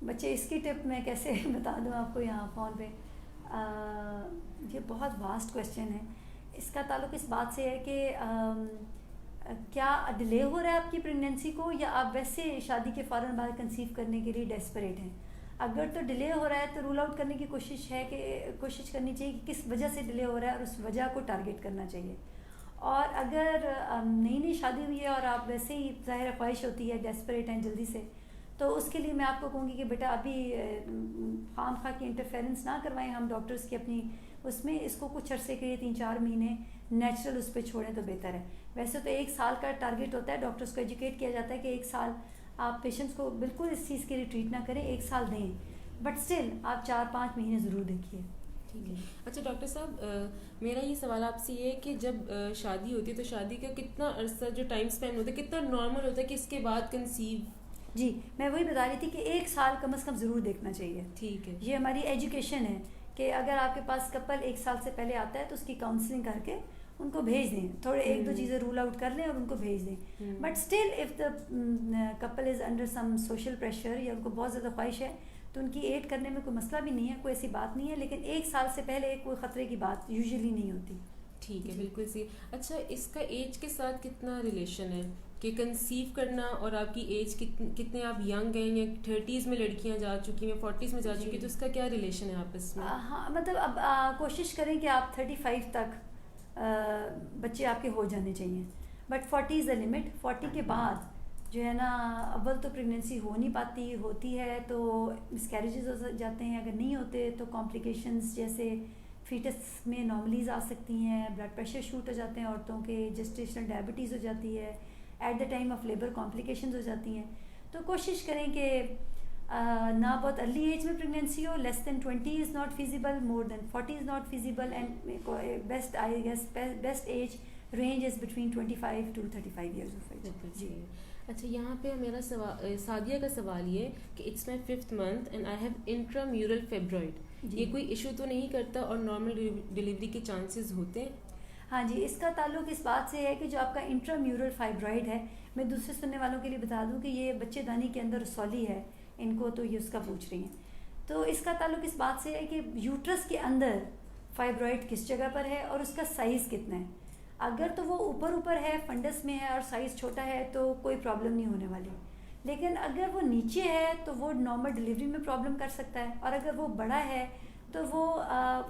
Speaker 2: बच्चे इसकी टिप मैं कैसे बता दूं आपको यहाँ फ़ोन पे। ये बहुत वास्ट क्वेश्चन है। इसका ताल्लुक इस बात से है कि क्या डिले हो रहा है आपकी प्रेगनेंसी को, या आप वैसे शादी के फ़ौरन बाद कंसीव करने के लिए डेस्परेट हैं। अगर तो डिले हो रहा है तो रूल आउट करने की कोशिश करनी चाहिए कि किस वजह से डिले हो रहा है और उस वजह को टारगेट करना चाहिए। और अगर नई शादी हुई है और आप वैसे ही ज़ाहिर ख्वाहिश होती है, डेस्परेट हैं जल्दी से, तो उसके लिए मैं आपको कहूँगी कि बेटा अभी खामखा की इंटरफेरेंस ना करवाएं हम डॉक्टर्स की अपनी उसमें, इसको कुछ अरसे के लिए 3-4 महीने नेचुरल उस पर छोड़ें तो बेहतर है। वैसे तो 1 साल का टारगेट होता है, डॉक्टर्स को एजुकेट किया जाता है कि 1 साल आप पेशेंट्स को बिल्कुल इस चीज़ के लिए ट्रीट ना करें, 1 साल दें, बट स्टिल आप 4-5 महीने ज़रूर देखिए।
Speaker 1: ठीक है। अच्छा डॉक्टर साहब, मेरा ये सवाल आपसे ये है कि जब शादी होती है तो शादी का कितना अरसा जो टाइम स्पेंड होता है कितना नॉर्मल होता है कि इसके बाद कंसीव?
Speaker 2: जी, मैं वही बता रही थी कि 1 साल कम से कम ज़रूर देखना चाहिए।
Speaker 1: ठीक है,
Speaker 2: ये हमारी एजुकेशन है कि अगर आपके पास कपल 1 साल से पहले आता है तो उसकी काउंसलिंग करके उनको भेज दें, थोड़े 1-2 चीज़ें रूल आउट कर लें और उनको भेज दें। But still if the couple is under some social pressure या उनको बहुत ज़्यादा ख्वाहिश है तो उनकी एड करने में कोई मसला भी नहीं है, कोई ऐसी बात नहीं है, लेकिन 1 साल से पहले कोई ख़तरे की बात यूजुअली नहीं होती।
Speaker 1: ठीक है, बिल्कुल सही। अच्छा, इसका एज के साथ कितना रिलेशन है कि कंसीव करना और आपकी एज कितने आप यंग हैं या 30s में लड़कियां जा चुकी हैं, 40s में जा चुकी हैं, तो इसका क्या रिलेशन है आपस में?
Speaker 2: हाँ, मतलब अब कोशिश करें कि आप 35 तक बच्चे आपके हो जाने चाहिए, बट 40 इज़ द लिमिट। 40 के बाद जो है ना, अव्वल तो प्रेगनेंसी हो नहीं पाती, होती है तो मिसकैरेजेस हो जाते हैं, अगर नहीं होते तो कॉम्प्लिकेशंस जैसे फीटस में नॉर्मलीज आ सकती हैं, ब्लड प्रेशर शूट हो जाते हैं औरतों के, जेस्टेशनल डायबिटीज़ हो जाती है, at the time of labour complications हो जाती हैं। तो कोशिश करें कि ना बहुत अर्ली एज में प्रेगनेंसी हो, less than 20 is not feasible, more than 40 is not feasible, and best I guess best age range is between 25 to 35 years of age.
Speaker 1: जी। अच्छा, यहाँ पे मेरा सवाल सादिया का सवाल ये कि it's my 5th month and I have intramural fibroid, ये कोई इशू तो नहीं करता और नॉर्मल डिलीवरी के चांसेस होते हैं?
Speaker 2: हाँ जी, इसका ताल्लुक इस बात से है कि जो आपका इंट्राम्यूरल फाइब्रॉइड है, मैं दूसरे सुनने वालों के लिए बता दूं कि ये बच्चेदानी के अंदर रसौली है, इनको तो ये उसका पूछ रही हैं, तो इसका ताल्लुक इस बात से है कि यूट्रस के अंदर फाइब्रॉइड किस जगह पर है और उसका साइज़ कितना है। अगर तो वो ऊपर है, फंडस में है और साइज़ छोटा है तो कोई प्रॉब्लम नहीं होने वाली, लेकिन अगर वो नीचे है तो वो नॉर्मल डिलीवरी में प्रॉब्लम कर सकता है, और अगर वो बड़ा है तो वो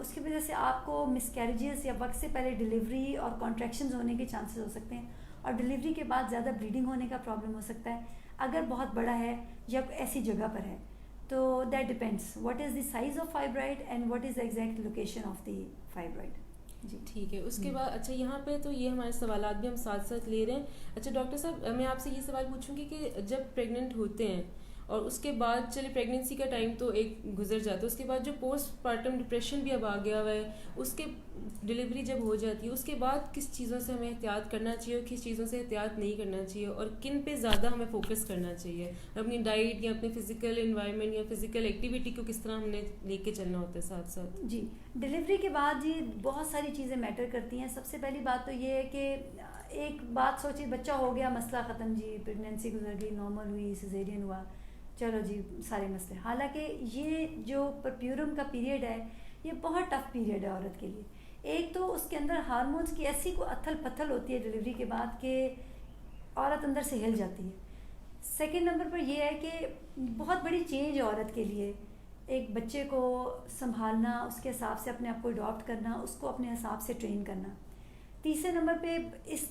Speaker 2: उसकी वजह से आपको मिसकैरेजेस या वक्त से पहले डिलीवरी और कॉन्ट्रैक्शंस होने के चांसेस हो सकते हैं, और डिलीवरी के बाद ज़्यादा ब्लीडिंग होने का प्रॉब्लम हो सकता है अगर बहुत बड़ा है या ऐसी जगह पर है। तो that depends what is the size of fibroid and what is the exact location of the fibroid.
Speaker 1: जी, ठीक है। उसके बाद अच्छा, यहाँ पे तो ये हमारे सवालात भी हम साथ साथ ले रहे हैं। अच्छा डॉक्टर साहब, मैं आपसे ये सवाल पूछूंगी कि जब प्रेग्नेंट होते हैं और उसके बाद चलिए प्रेगनेंसी का टाइम तो एक गुजर जाता है, उसके बाद जो पोस्टपार्टम डिप्रेशन भी अब आ गया हुआ है, उसके डिलीवरी जब हो जाती है उसके बाद किस चीज़ों से हमें एहतियात करना चाहिए और किस चीज़ों से एहतियात नहीं करना चाहिए, और किन पे ज़्यादा हमें फोकस करना चाहिए, अपनी डाइट या अपनी फिजिकल इन्वायरमेंट या फिजिकल एक्टिविटी को किस तरह हमने लेके चलना होता है साथ साथ?
Speaker 2: जी, डिलीवरी के बाद जी बहुत सारी चीज़ें मैटर करती हैं। सबसे पहली बात तो ये है कि एक बात सोचिए, बच्चा हो गया, मसला ख़त्म जी, प्रेगनेंसी गुजर गई, नॉर्मल हुई, सिजेरियन हुआ, चलो जी सारे मसले। हालांकि ये जो परप्यूरम का पीरियड है ये बहुत टफ पीरियड है औरत के लिए। एक तो उसके अंदर हार्मोन्स की ऐसी को अथल पथल होती है डिलीवरी के बाद कि औरत अंदर से हिल जाती है। सेकंड नंबर पर यह है कि बहुत बड़ी चेंज है औरत के लिए, एक बच्चे को संभालना, उसके हिसाब से अपने आप को अडॉप्ट करना, उसको अपने हिसाब से ट्रेन करना। तीसरे नंबर पे इस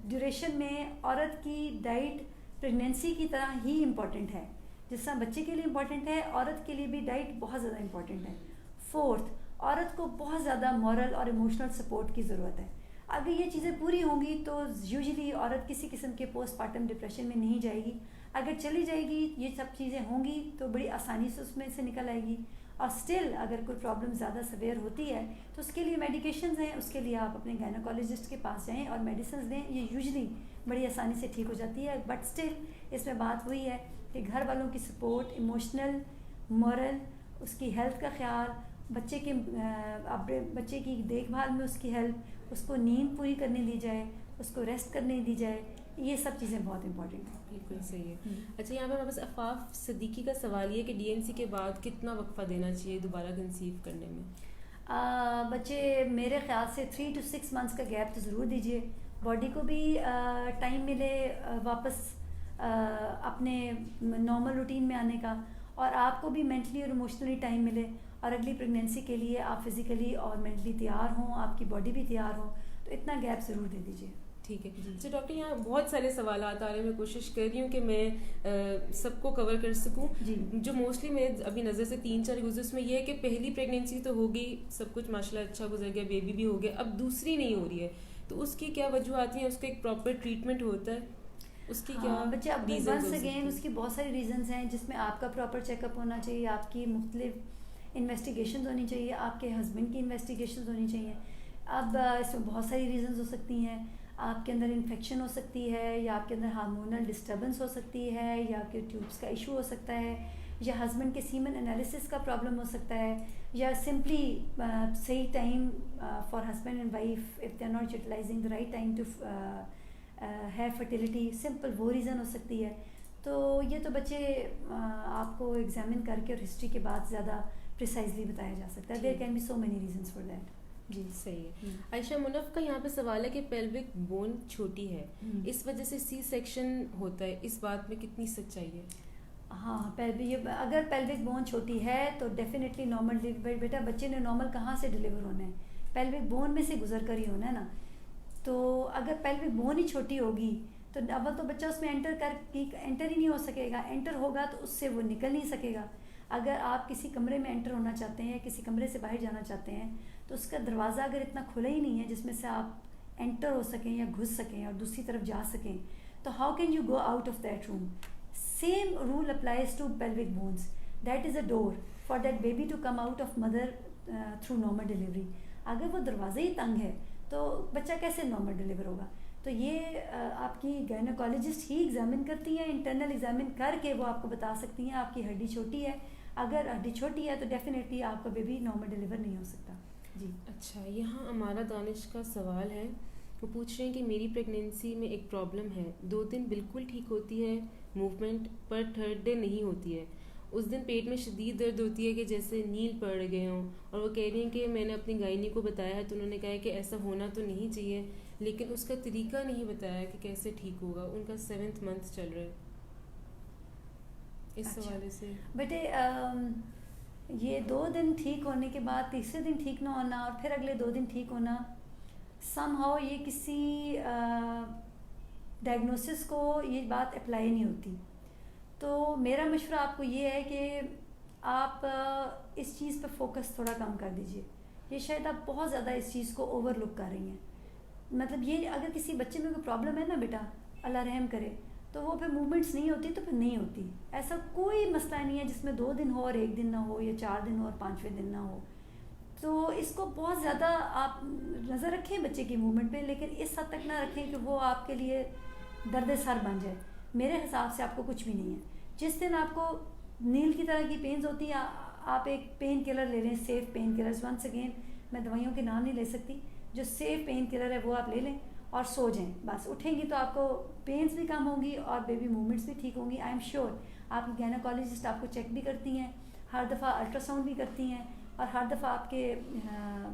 Speaker 2: ड्यूरेशन में औरत की डाइट प्रेगनेंसी की तरह ही इम्पॉर्टेंट है, जिस तरह बच्चे के लिए इम्पॉर्टेंट है, औरत के लिए भी डाइट बहुत ज़्यादा इम्पॉर्टेंट है। फोर्थ, औरत को बहुत ज़्यादा मॉरल और इमोशनल सपोर्ट की ज़रूरत है। अगर ये चीज़ें पूरी होंगी तो यूजुअली औरत किसी किस्म के पोस्टमार्टम डिप्रेशन में नहीं जाएगी। अगर चली जाएगी, ये सब चीज़ें होंगी तो बड़ी आसानी से उसमें से निकल आएगी। और स्टिल अगर कोई प्रॉब्लम ज़्यादा सवेयर होती है तो उसके लिए मेडिकेशंस हैं, उसके लिए आप अपने गायनोकोलॉजिस्ट के पास जाएं और मेडिसिन दें, ये यूजुअली बड़ी आसानी से ठीक हो जाती है। बट स्टिल इसमें बात वही है कि घर वालों की सपोर्ट, इमोशनल, मॉरल, उसकी हेल्थ का ख्याल, बच्चे की देखभाल में उसकी हेल्प, उसको नींद पूरी करने दी जाए, उसको रेस्ट करने दी जाए, ये सब चीज़ें बहुत इंपॉर्टेंट हैं।
Speaker 1: बिल्कुल सही है। अच्छा, यहाँ पे हमारे पास अफाफ सिद्दीकी का सवाल ये कि डीएनसी के बाद कितना वक्फा देना चाहिए दोबारा कंसीव करने में?
Speaker 2: बच्चे मेरे ख्याल से 3 to 6 मंथ्स का गैप तो ज़रूर दीजिए, बॉडी को भी टाइम मिले वापस अपने नॉर्मल रूटीन में आने का, और आपको भी मेंटली और इमोशनली टाइम मिले, और अगली प्रेगनेंसी के लिए आप फिज़िकली और मेंटली तैयार हों, आपकी बॉडी भी तैयार हो, तो इतना गैप ज़रूर दे दीजिए।
Speaker 1: ठीक है। अच्छा डॉक्टर, यहाँ बहुत सारे सवाल आ रहे हैं, मैं कोशिश कर रही हूँ कि मैं सबको कवर कर सकूँ। जो मोस्टली मेरे अभी नज़र से 3-4 गुजरे, उसमें यह है कि पहली प्रेगनेंसी तो हो गई, सब कुछ माशाल्लाह अच्छा गुजर गया, बेबी भी हो गया, अब दूसरी नहीं हो रही है, तो उसकी क्या वजूहत हैं? उसका एक प्रॉपर ट्रीटमेंट होता है, उसकी क्या
Speaker 2: बच्चे अब वंस अगेन उसकी बहुत सारी रीजंस हैं, जिसमें आपका प्रॉपर चेकअप होना चाहिए, आपकी मुख्तलिफ इन्वेस्टिगेशंस होनी चाहिए, आपके हस्बैंड की इन्वेस्टिगेशंस होनी चाहिए। अब इसमें बहुत सारी रीजंस हो सकती हैं, आपके अंदर इन्फेक्शन हो सकती है, या आपके अंदर हार्मोनल डिस्टर्बेंस हो सकती है, या आपके ट्यूब्स का इशू हो सकता है, या हस्बैंड के सीमन एनालिसिस का प्रॉब्लम हो सकता है, या सिंपली सही time for husband and wife if they are not utilising the right time to have fertility, simple वो रीज़न हो सकती है। तो ये तो बच्चे आपको एग्जामिन करके और हिस्ट्री के बाद ज़्यादा प्रिसाइजली बताया जा सकता है। There can be so many reasons for that.
Speaker 1: जी सही है। आयशा, मुनफ का यहाँ पे सवाल है कि पेल्विक बोन छोटी है, इस वजह से सी सेक्शन होता है, इस बात में कितनी सच्चाई है?
Speaker 2: हाँ, अगर पेल्विक बोन छोटी है तो डेफिनेटली नॉर्मल डिलीवरी, बेटा बच्चे ने नॉर्मल कहाँ से डिलीवर होना है, पेल्विक बोन में से गुजर कर ही होना है ना। तो अगर पेल्विक बोन ही छोटी होगी तो अव्वल तो बच्चा उसमें एंटर ही नहीं हो सकेगा, एंटर होगा तो उससे वो निकल नहीं सकेगा। अगर आप किसी कमरे में एंटर होना चाहते हैं, किसी कमरे से बाहर जाना चाहते हैं, तो उसका दरवाज़ा अगर इतना खुला ही नहीं है जिसमें से आप एंटर हो सकें या घुस सकें और दूसरी तरफ जा सकें, तो how can you go out of that room? Same rule applies to pelvic bones, that is a door for that baby to come out of mother through normal delivery. अगर वो दरवाज़ा ही तंग है तो बच्चा कैसे नॉर्मल डिलीवर होगा? तो ये आपकी गायनोकोलॉजिस्ट ही एग्जामिन करती हैं, इंटरनल एग्जामिन करके वो आपको बता सकती हैं आपकी हड्डी छोटी है। अगर हड्डी छोटी है तो डेफिनेटली आपका बेबी नॉर्मल डिलीवर नहीं हो सकता। जी
Speaker 1: अच्छा, यहाँ हमारा दानिश का सवाल है, वो पूछ रहे हैं कि मेरी प्रेगनेंसी में एक प्रॉब्लम है, 2 दिन बिल्कुल ठीक होती है मूवमेंट, पर थर्ड डे नहीं होती है। उस दिन पेट में शदीद दर्द होती है कि जैसे नील पड़ गए हों, और वो कह रही हैं कि मैंने अपनी गायनी को बताया है तो उन्होंने कहा है कि ऐसा होना तो नहीं चाहिए, लेकिन उसका तरीका नहीं बताया कि कैसे ठीक होगा। उनका 7th मंथ चल रहा है। इस हवाले से
Speaker 2: बेटे ये 2 दिन ठीक होने के बाद तीसरे दिन ठीक ना होना और फिर अगले 2 दिन ठीक होना, समहाउ ये किसी डायग्नोसिस को ये बात अप्लाई नहीं होती। तो मेरा मशवरा आपको ये है कि आप इस चीज़ पर फोकस थोड़ा कम कर दीजिए। ये शायद आप बहुत ज़्यादा इस चीज़ को ओवरलुक कर रही हैं। मतलब ये अगर किसी बच्चे में कोई प्रॉब्लम है ना बेटा, अल्लाह रहम करे, तो वो फिर मूवमेंट्स नहीं होती तो फिर नहीं होती। ऐसा कोई मसला नहीं है जिसमें 2 दिन हो और 1 दिन ना हो, या 4 दिन हो और 5वें दिन ना हो। तो इसको बहुत ज़्यादा आप नज़र रखें बच्चे की मूवमेंट पे, लेकिन इस हद तक ना रखें कि वो आपके लिए दर्द सर बन जाए। मेरे हिसाब से आपको कुछ भी नहीं है। जिस दिन आपको नील की तरह की पेन्स होती है, आप एक पेन किलर ले लें, safe painkillers. Once again मैं दवाइयों के नाम नहीं ले सकती, जो सेफ पेन किलर है वो आप ले लें और सो जाएं। बस उठेंगी तो आपको पेन्स भी कम होंगी और बेबी मूवमेंट्स भी ठीक होंगी। आई एम श्योर आपकी गायनोकोलॉजिस्ट आपको चेक भी करती हैं, हर दफ़ा अल्ट्रासाउंड भी करती हैं, और हर दफ़ा आपके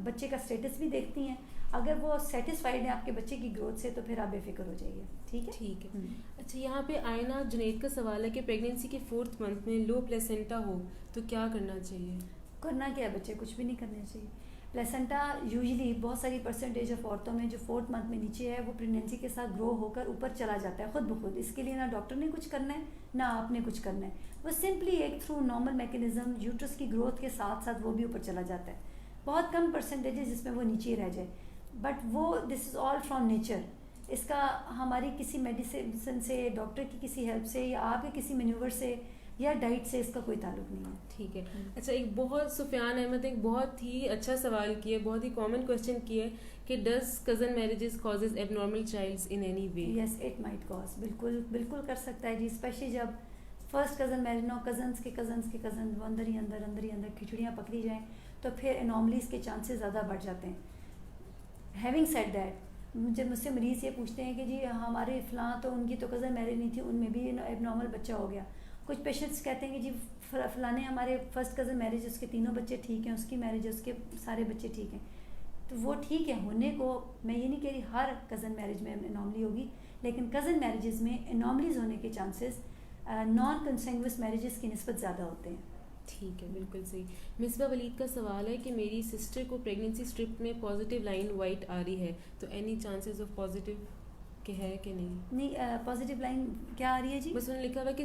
Speaker 2: बच्चे का स्टेटस भी देखती हैं। अगर वो सेटिस्फाइड है आपके बच्चे की ग्रोथ से तो फिर आप बेफिक्र हो जाइए। ठीक है,
Speaker 1: ठीक है। अच्छा, यहाँ पे आयना जुनैद का सवाल है कि प्रेगनेंसी के 4th मंथ में लो प्लेसेंटा हो तो क्या करना चाहिए?
Speaker 2: करना क्या है बच्चे, कुछ भी नहीं करना चाहिए। प्लेसेंटा यूजुअली बहुत सारी परसेंटेज ऑफ औरतों में जो 4th मंथ में नीचे है वो प्रेगनेंसी के साथ ग्रो होकर ऊपर चला जाता है खुद ब खुद। इसके लिए ना डॉक्टर ने कुछ करना है ना आपने कुछ करना है, वो सिंपली एक थ्रू नॉर्मल मैकेनिज्म यूट्रस की ग्रोथ के साथ साथ वो भी ऊपर चला जाता है। बहुत कम परसेंटेज जिसमें वो नीचे रह जाए, बट वो this is all from nature. इसका हमारी किसी मेडिसिन से, डॉक्टर की किसी हेल्प से या आपके किसी मैन्यूवर से या डाइट से इसका कोई ताल्लुक नहीं है।
Speaker 1: ठीक है। अच्छा, एक बहुत सुफियान अहमद एक बहुत ही अच्छा सवाल किया, बहुत ही कॉमन क्वेश्चन किया कि does cousin marriages causes abnormal childs in any way?
Speaker 2: Yes, it might cause, बिल्कुल बिल्कुल कर सकता है जी। स्पेशली जब फर्स्ट कज़न मैरिज ना हो, कज़न्स के कज़न वो अंदर ही अंदर खिचड़ियाँ पकड़ी जाएँ तो फिर एनॉमलीज के चांसेस ज़्यादा बढ़ जाते हैं। हैविंग सेड दैट, जब मुझसे मरीज़ ये पूछते हैं कि जी हमारे फ़लाँ तो उनकी तो कज़न मैरिज नहीं थी, उनमें भी एबनॉर्मल बच्चा हो गया। कुछ पेशेंट्स कहते हैं कि जी फ़लाने हमारे फर्स्ट कज़न मैरिज, उसके तीनों बच्चे ठीक हैं, उसकी मैरिज है, उसके सारे बच्चे ठीक हैं। तो वो ठीक है होने को, मैं ये नहीं कह रही हर कज़न मैरिज में एनॉमली होगी, लेकिन कज़न मैरिजेज़ में एनॉमलीज होने के चांसेस नॉन कंसेंगुइस मैरिजेस की निस्बत ज़्यादा होते हैं।
Speaker 1: ठीक है, बिल्कुल सही। मिसबा वलीद का सवाल है कि मेरी सिस्टर को प्रेगनेंसी स्ट्रिप में पॉजिटिव लाइन वाइट आ रही है तो एनी चांसेस ऑफ पॉजिटिव के है कि नहीं?
Speaker 2: नहीं, पॉजिटिव लाइन क्या आ रही है जी?
Speaker 1: बस उन्होंने लिखा हुआ कि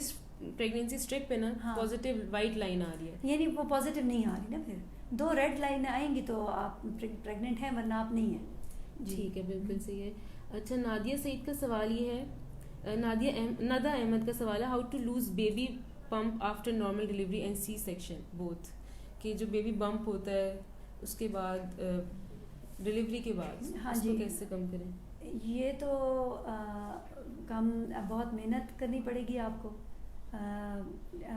Speaker 1: प्रेगनेंसी स्ट्रिप पे ना
Speaker 2: हाँ,
Speaker 1: पॉजिटिव वाइट लाइन आ रही है,
Speaker 2: यानी वो पॉजिटिव नहीं आ रही ना, फिर 2 रेड लाइन आएंगी तो आप प्रेग्नेंट हैं, वरना आप नहीं हैं।
Speaker 1: ठीक है, बिल्कुल सही है। अच्छा, नादिया सईद का सवाल ये है, नदा अहमद का सवाल है, how to lose baby pump after normal delivery and C section both, कि जो बेबी बम्प होता है उसके बाद डिलीवरी के बाद
Speaker 2: हाँ
Speaker 1: उसको
Speaker 2: जी,
Speaker 1: कैसे कम करें?
Speaker 2: ये तो कम बहुत मेहनत करनी पड़ेगी आपको।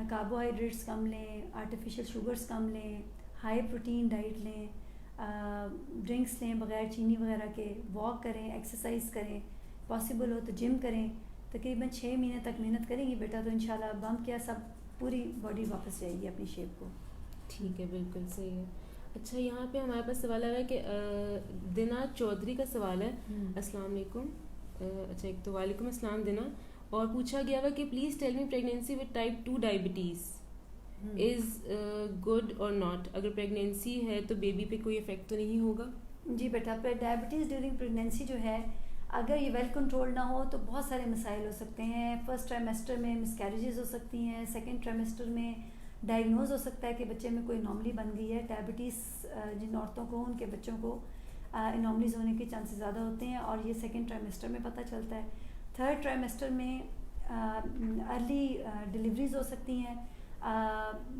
Speaker 2: कार्बोहाइड्रेट्स कम लें, आर्टिफिशियल शुगर्स कम लें, हाई प्रोटीन डाइट लें, ड्रिंक्स लें बग़ैर चीनी वगैरह के, वॉक करें, एक्सरसाइज करें, पॉसिबल हो तो जिम करें। तकरीबन 6 महीने तक मेहनत करेंगी बेटा तो इंशाल्लाह बम्प क्या सब पूरी बॉडी वापस जाएगी अपनी शेप को।
Speaker 1: ठीक है, बिल्कुल सही है। अच्छा, यहाँ पे हमारे पास सवाल आया है कि दिना चौधरी का सवाल है, अस्सलाम वालेकुम। अच्छा, एक तो वालेकुम अस्सलाम दिना, और पूछा गया हुआ कि please tell me pregnancy with type 2 diabetes is good or not? अगर प्रेगनेंसी है तो बेबी पे कोई इफेक्ट तो नहीं होगा?
Speaker 2: जी बेटा, डायबिटीज़ ड्यूरिंग प्रेगनेंसी जो है, अगर ये वेल कंट्रोल ना हो तो बहुत सारे मसाइल हो सकते हैं। फर्स्ट ट्राइमेस्टर में मिसकैरेजेस हो सकती हैं, सेकंड ट्राइमेस्टर में डायग्नोज हो सकता है कि बच्चे में कोई एनॉमली बन गई है। डायबिटीज़ जिन औरतों को, उनके बच्चों को एनॉमलीज होने के चांसेस ज़्यादा होते हैं और ये सेकंड ट्राइमेस्टर में पता चलता है। थर्ड ट्राइमेस्टर में अर्ली डिलीवरीज हो सकती हैं।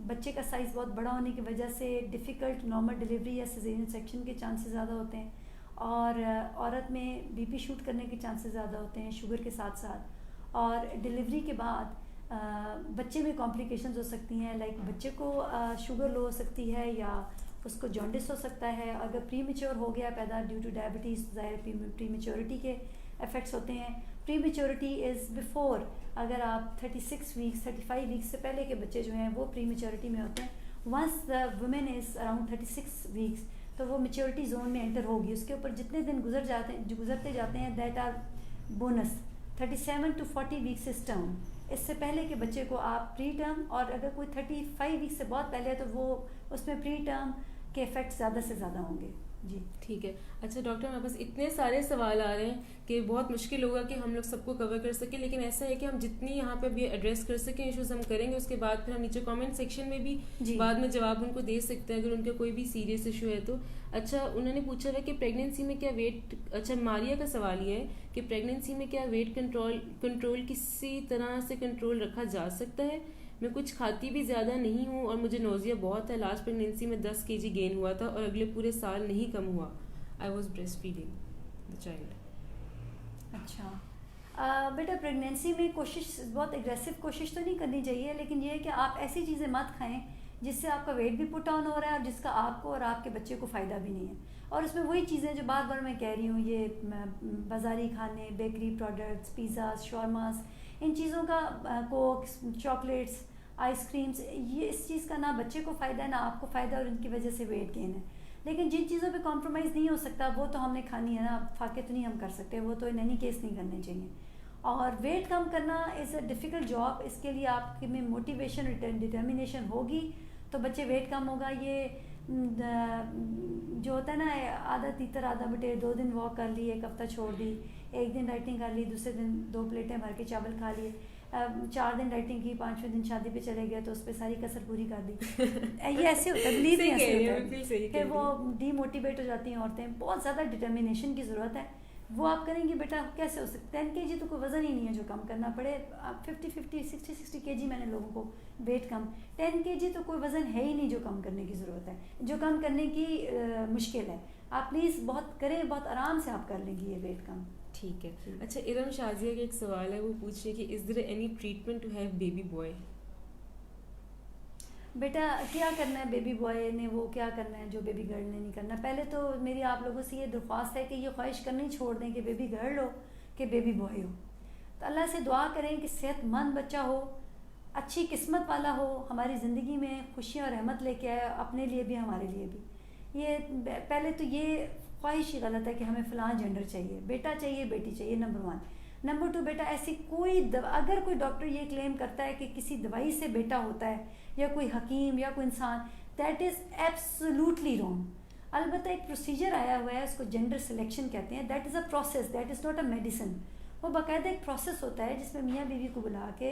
Speaker 2: बच्चे का साइज़ बहुत बड़ा होने की वजह से डिफ़िकल्ट नॉर्मल डिलीवरी या सिजेरियन सेक्शन के चांसेस ज़्यादा होते हैं, और औरत में बीपी शूट करने के चांसेस ज़्यादा होते हैं शुगर के साथ साथ। और डिलीवरी के बाद बच्चे में कॉम्प्लिकेशंस हो सकती हैं, लाइक बच्चे को शुगर लो हो सकती है या उसको जॉन्डिस हो सकता है। अगर प्रीमेच्योर हो गया पैदा ड्यू टू डायबिटीज़, ज़ाहिर प्रीमेच्योरिटी के इफ़ेक्ट्स होते हैं। प्रीमेच्योरिटी इज़ बिफोर, अगर आप 36 वीक्स 35 वीक्स से पहले के बच्चे जो हैं वो प्रीमेच्योरिटी में होते हैं। Once the women is around 36 weeks तो वो मेच्योरिटी जोन में एंटर होगी। उसके ऊपर जितने दिन गुजरते जाते हैं that are bonus. 37 to 40 weeks is term. इससे पहले के बच्चे को आप प्री टर्म, और अगर कोई 35 वीक्स से बहुत पहले है तो वो उसमें प्री टर्म के इफेक्ट ज़्यादा से ज़्यादा होंगे जी।
Speaker 1: ठीक है। अच्छा डॉक्टर, हमारे पास इतने सारे सवाल आ रहे हैं कि बहुत मुश्किल होगा कि हम लोग सबको कवर कर सकें, लेकिन ऐसा है कि हम जितनी यहाँ पे भी एड्रेस कर सकें इश्यूज हम करेंगे। उसके बाद फिर हम नीचे कमेंट सेक्शन में भी बाद में जवाब उनको दे सकते हैं अगर उनका कोई भी सीरियस इशू है तो। अच्छा, उन्होंने पूछा है कि प्रेगनेंसी में क्या वेट, अच्छा मारिया का सवाल ये है कि प्रेगनेंसी में क्या वेट कंट्रोल किसी तरह से कंट्रोल रखा जा सकता है? मैं कुछ खाती भी ज़्यादा नहीं हूँ और मुझे नोजिया बहुत है। लास्ट प्रेगनेंसी में 10 kg गेन हुआ था और अगले पूरे साल नहीं कम हुआ। I was breast feeding the child.
Speaker 2: अच्छा बेटा, प्रेगनेंसी में कोशिश, बहुत एग्रेसिव कोशिश तो नहीं करनी चाहिए, लेकिन ये है कि आप ऐसी चीज़ें मत खाएं जिससे आपका वेट भी पुट ऑन हो रहा है और जिसका आपको और आपके बच्चे को फ़ायदा भी नहीं है। और उसमें वही चीज़ें जो बार बार मैं कह रही हूँ, ये बाज़ारी खाने, बेकरी प्रोडक्ट्स, पिज़्ज़ाज, शॉर्मास, इन चीज़ों का, कोक्स, चॉकलेट्स, आइसक्रीम्स, ये इस चीज़ का ना बच्चे को फ़ायदा है ना आपको फ़ायदा, और इनकी वजह से वेट गेन है। लेकिन जिन चीज़ों पे कॉम्प्रोमाइज़ नहीं हो सकता वो तो हमने खानी है ना, फाके तो नहीं हम कर सकते, वो तो इन एनी केस नहीं करने चाहिए। और वेट कम करना इज़ अ डिफ़िकल्ट जॉब, इसके लिए आपके में मोटिवेशन डिटर्मिनेशन होगी तो बच्चे वेट कम होगा। ये जो होता है ना, आधा तीतर आधा बटेर, 2 दिन वॉक कर ली, 1 हफ्ता छोड़ दी, 1 दिन डाइटिंग कर ली, दूसरे दिन 2 प्लेटें भर के चावल खा लिए, 4 दिन डाइटिंग की, 5वें दिन शादी पे चले गए तो उस पर सारी कसर पूरी कर दी। ये ऐसे होता है, बिलीव नहीं, ऐसे होता है। फिर वो डीमोटिवेट हो जाती हैं औरतें। बहुत ज़्यादा डिटर्मिनेशन की ज़रूरत है, वो आप करेंगी बेटा। कैसे हो सकता है? 10 kg तो कोई वज़न ही नहीं है जो कम करना पड़े। आप 50 60 kg मैंने लोगों को वेट कम, 10 kg तो कोई वज़न है ही नहीं जो कम करने की ज़रूरत है, जो कम करने की मुश्किल है। आप प्लीज़ बहुत करें, बहुत आराम से आप कर लेंगी ये वेट कम।
Speaker 1: ठीक है। अच्छा, इरम शाजिया का एक सवाल है, वो पूछ रही है कि is there any treatment to have baby boy?
Speaker 2: बेटा क्या करना है बेबी बॉय ने, वो क्या करना है जो बेबी गर्ल ने नहीं करना। पहले तो मेरी आप लोगों से ये दरख्वास्त है कि ये ख्वाहिश करनी छोड़ दें कि बेबी गर्ल हो कि बेबी बॉय हो। तो अल्लाह से दुआ करें कि सेहतमंद बच्चा हो, अच्छी किस्मत वाला हो, हमारी ज़िंदगी में खुशियाँ और रहमत लेके आए, अपने लिए भी हमारे लिए भी। ये पहले तो ये ख्वाहिश ही गलत है कि हमें फ़लाँ जेंडर चाहिए, बेटा चाहिए बेटी चाहिए, नंबर 1। नंबर 2, बेटा ऐसी कोई अगर कोई डॉक्टर ये क्लेम करता है कि किसी दवाई से बेटा होता है, या कोई हकीम या कोई इंसान, दैट इज़ एब्सोल्युटली रॉन्ग। अलबत्ता एक प्रोसीजर आया हुआ है, उसको जेंडर सिलेक्शन कहते हैं। That is a process, that is not a medicine. वो बाकायदा एक प्रोसेस होता है जिसमें मियाँ बीवी को बुला के,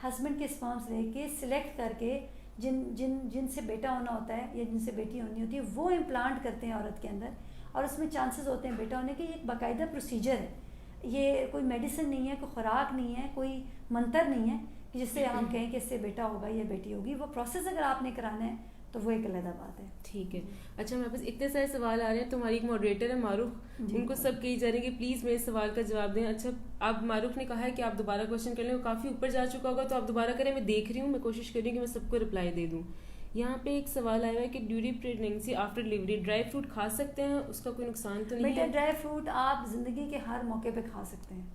Speaker 2: हस्बैंड के स्पर्म्स लेके, सिलेक्ट करके जिनसे बेटा होना होता है या जिनसे बेटी होनी होती है, वो इम्प्लांट करते हैं औरत के अंदर, और उसमें चांसेस होते हैं बेटा होने के। ये एक बाकायदा प्रोसीजर है, ये कोई मेडिसिन नहीं है, कोई खुराक नहीं है, कोई मंत्र नहीं है कि जिससे हम कहें कि इससे बेटा होगा या बेटी होगी। वो प्रोसेस अगर आपने कराना है तो वो एक अलग बात है।
Speaker 1: ठीक है। अच्छा, मेरे पास इतने सारे सवाल आ रहे हैं। तुम्हारी एक मॉडरेटर है मारूफ, उनको सब कही जा रही है कि प्लीज़ मेरे सवाल का जवाब दें। अच्छा, अब मारूफ ने कहा है कि आप दोबारा क्वेश्चन कर लें, वो काफ़ी ऊपर जा चुका होगा, तो आप दोबारा करें। मैं देख रही हूँ, मैं कोशिश कर रही हूँ कि मैं सबको रिप्लाई दे दूँ। यहाँ पे एक सवाल आया है कि during pregnancy after delivery dry fruit खा सकते हैं, उसका कोई नुकसान तो नहीं है?
Speaker 2: बेटा ड्राई फ्रूट आप ज़िंदगी के हर मौके पे खा सकते हैं,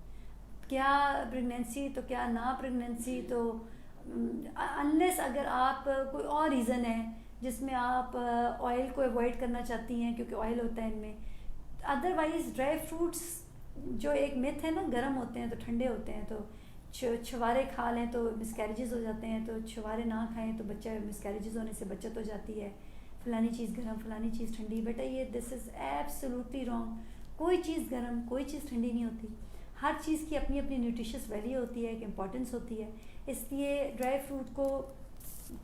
Speaker 2: क्या प्रेगनेंसी तो क्या ना प्रेगनेंसी तो, अनलेस अगर आप कोई और रीज़न है जिसमें आप ऑयल को अवॉइड करना चाहती हैं क्योंकि ऑयल होता है इनमें। अदरवाइज़ ड्राई फ्रूट्स जो एक मिथ है ना, गर्म होते हैं तो ठंडे होते हैं, तो छुहारे खा लें तो मिसकैरेजेस हो जाते हैं, तो छुहारे ना खाएं तो बच्चा मिसकैरेजेस होने से बचत हो जाती है। फ़लानी चीज़ गर्म फ़लानी चीज़ ठंडी, बेटा ये दिस इज़ एब्सोल्युटली रॉन्ग। कोई चीज़ गर्म कोई चीज़ ठंडी नहीं होती। हर चीज़ की अपनी अपनी न्यूट्रिशियस वैल्यू होती है, एक इम्पॉर्टेंस होती है। इसलिए ड्राई फ्रूट को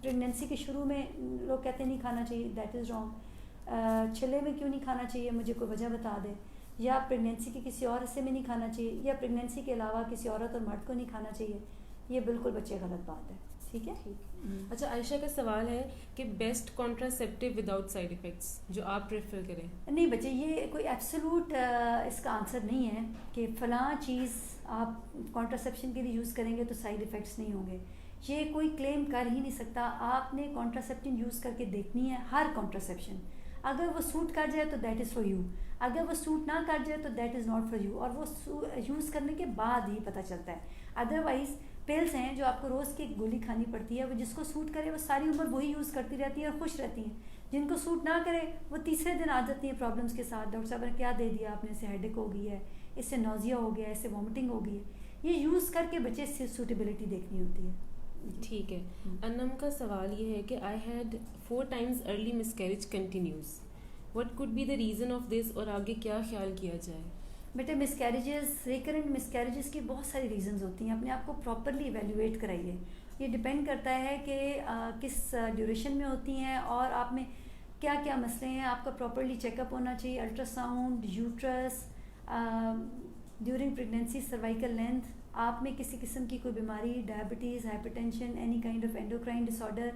Speaker 2: प्रेगनेंसी के शुरू में लोग कहते नहीं खाना चाहिए, दैट इज़ रॉन्ग। छिले में क्यों नहीं खाना चाहिए, मुझे कोई वजह बता दे। या प्रेगनेंसी के किसी और हिस्से में नहीं खाना चाहिए, या प्रेगनेंसी के अलावा किसी औरत और मर्द को नहीं खाना चाहिए, ये बिल्कुल बच्चे गलत बात है। ठीक है, ठीक।
Speaker 1: अच्छा, आयशा का सवाल है कि best contraceptive without side effects जो आप प्रेफर करें।
Speaker 2: नहीं बच्चे, ये कोई एब्सोल्यूट इसका आंसर नहीं है कि फ़लाँ चीज़ आप कॉन्ट्रासेप्शन के लिए यूज़ करेंगे तो साइड इफ़ेक्ट्स नहीं होंगे। ये कोई क्लेम कर ही नहीं सकता। आपने कॉन्ट्रासेप्टिव यूज़ करके देखनी है हर कॉन्ट्रासेप्शन, अगर वो सूट कर जाए तो दैट इज़ फॉर यू, अगर वो सूट ना कर जाए तो that is not for you, और वो यूज़ करने के बाद ही पता चलता है। अदरवाइज़ पिल्स हैं जो आपको रोज़ की गोली खानी पड़ती है, वो जिसको सूट करे वो सारी उम्र वही यूज़ करती रहती है और खुश रहती हैं। जिनको सूट ना करे वो तीसरे दिन आ जाती हैं प्रॉब्लम्स के साथ, डॉक्टर साहब ने क्या दे दिया आपने, इससे हेडेक हो गई है, इससे नोजिया हो गया है, इससे वॉमिटिंग हो गई है। ये यूज़ करके बच्चे से सूटेबिलिटी देखनी होती है।
Speaker 1: ठीक है। अनम का सवाल ये है कि I had 4 times early miscarriage continuous, what could be the reason of this, और आगे क्या ख्याल किया जाए?
Speaker 2: बेटे मिसकैरेजेस, रिकरेंट मिसकैरेजेस की बहुत सारी रीजंस होती हैं, अपने आप को प्रॉपरली इवेल्युएट कराइए। ये डिपेंड करता है कि किस ड्यूरेशन में होती हैं और आप में क्या क्या मसले हैं। आपका प्रॉपरली चेकअप होना चाहिए, ultrasound, uterus, during pregnancy cervical length, आप में किसी किस्म की कोई बीमारी, diabetes, hypertension, any kind of endocrine disorder,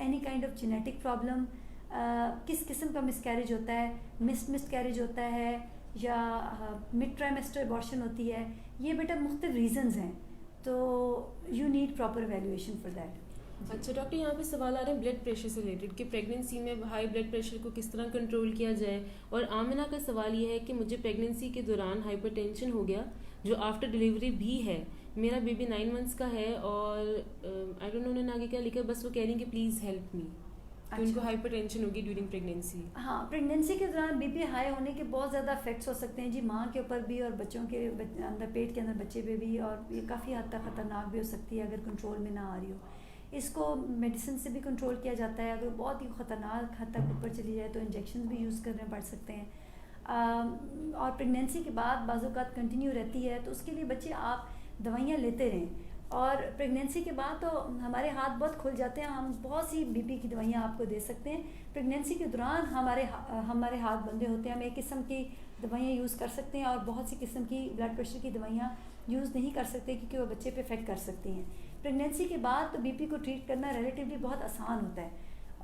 Speaker 2: any kind of genetic problem, किस किस्म का मिसकैरेज होता है, मिसकैरेज होता है या मिड ट्राइमेस्टर अबॉर्शन होती है, ये बेटा मुख्तलिफ रीजंस हैं, तो you need proper valuation for that.
Speaker 1: अच्छा डॉक्टर, यहाँ पे सवाल आ रहे हैं ब्लड प्रेशर से रिलेटेड कि प्रेगनेंसी में हाई ब्लड प्रेशर को किस तरह कंट्रोल किया जाए। और आमिना का सवाल ये है कि मुझे प्रेगनेंसी के दौरान हाइपरटेंशन हो गया जो आफ्टर डिलीवरी भी है, मेरा बेबी 9 months का है और आई डोंट नो उन्होंने आगे क्या लिखा, बस वो कह रही हैं कि प्लीज़ हेल्प मी। तो उनको हाइपरटेंशन होगी ड्यूरिंग प्रेगनेंसी।
Speaker 2: हाँ, प्रेगनेंसी के दौरान बीपी हाई होने के बहुत ज़्यादा इफेक्ट्स हो सकते हैं जी, माँ के ऊपर भी और बच्चों के अंदर, पेट के अंदर बच्चे पे भी, और ये काफ़ी हद तक ख़तरनाक भी हो सकती है अगर कंट्रोल में ना आ रही हो। इसको मेडिसिन से भी कंट्रोल किया जाता है, अगर बहुत ही ख़तरनाक हद तक ऊपर चली जाए तो इंजेक्शन भी यूज़ करने पड़ सकते हैं। और प्रेगनेंसी के बाद बाज़-औक़ात कंटिन्यू रहती है, तो उसके लिए बच्चे आप दवाइयाँ लेते रहें। और प्रेगनेंसी के बाद तो हमारे हाथ बहुत खुल जाते हैं, हम बहुत सी बीपी की दवाइयाँ आपको दे सकते हैं। प्रेगनेंसी के दौरान हमारे हाथ बंधे होते हैं, हम एक किस्म की दवाइयाँ यूज़ कर सकते हैं और बहुत सी किस्म की ब्लड प्रेशर की दवाइयाँ यूज़ नहीं कर सकते क्योंकि वो बच्चे पे इफेक्ट कर सकती हैं। प्रेगनेंसी के बाद तो बीपी को ट्रीट करना रिलेटिवली बहुत आसान होता है,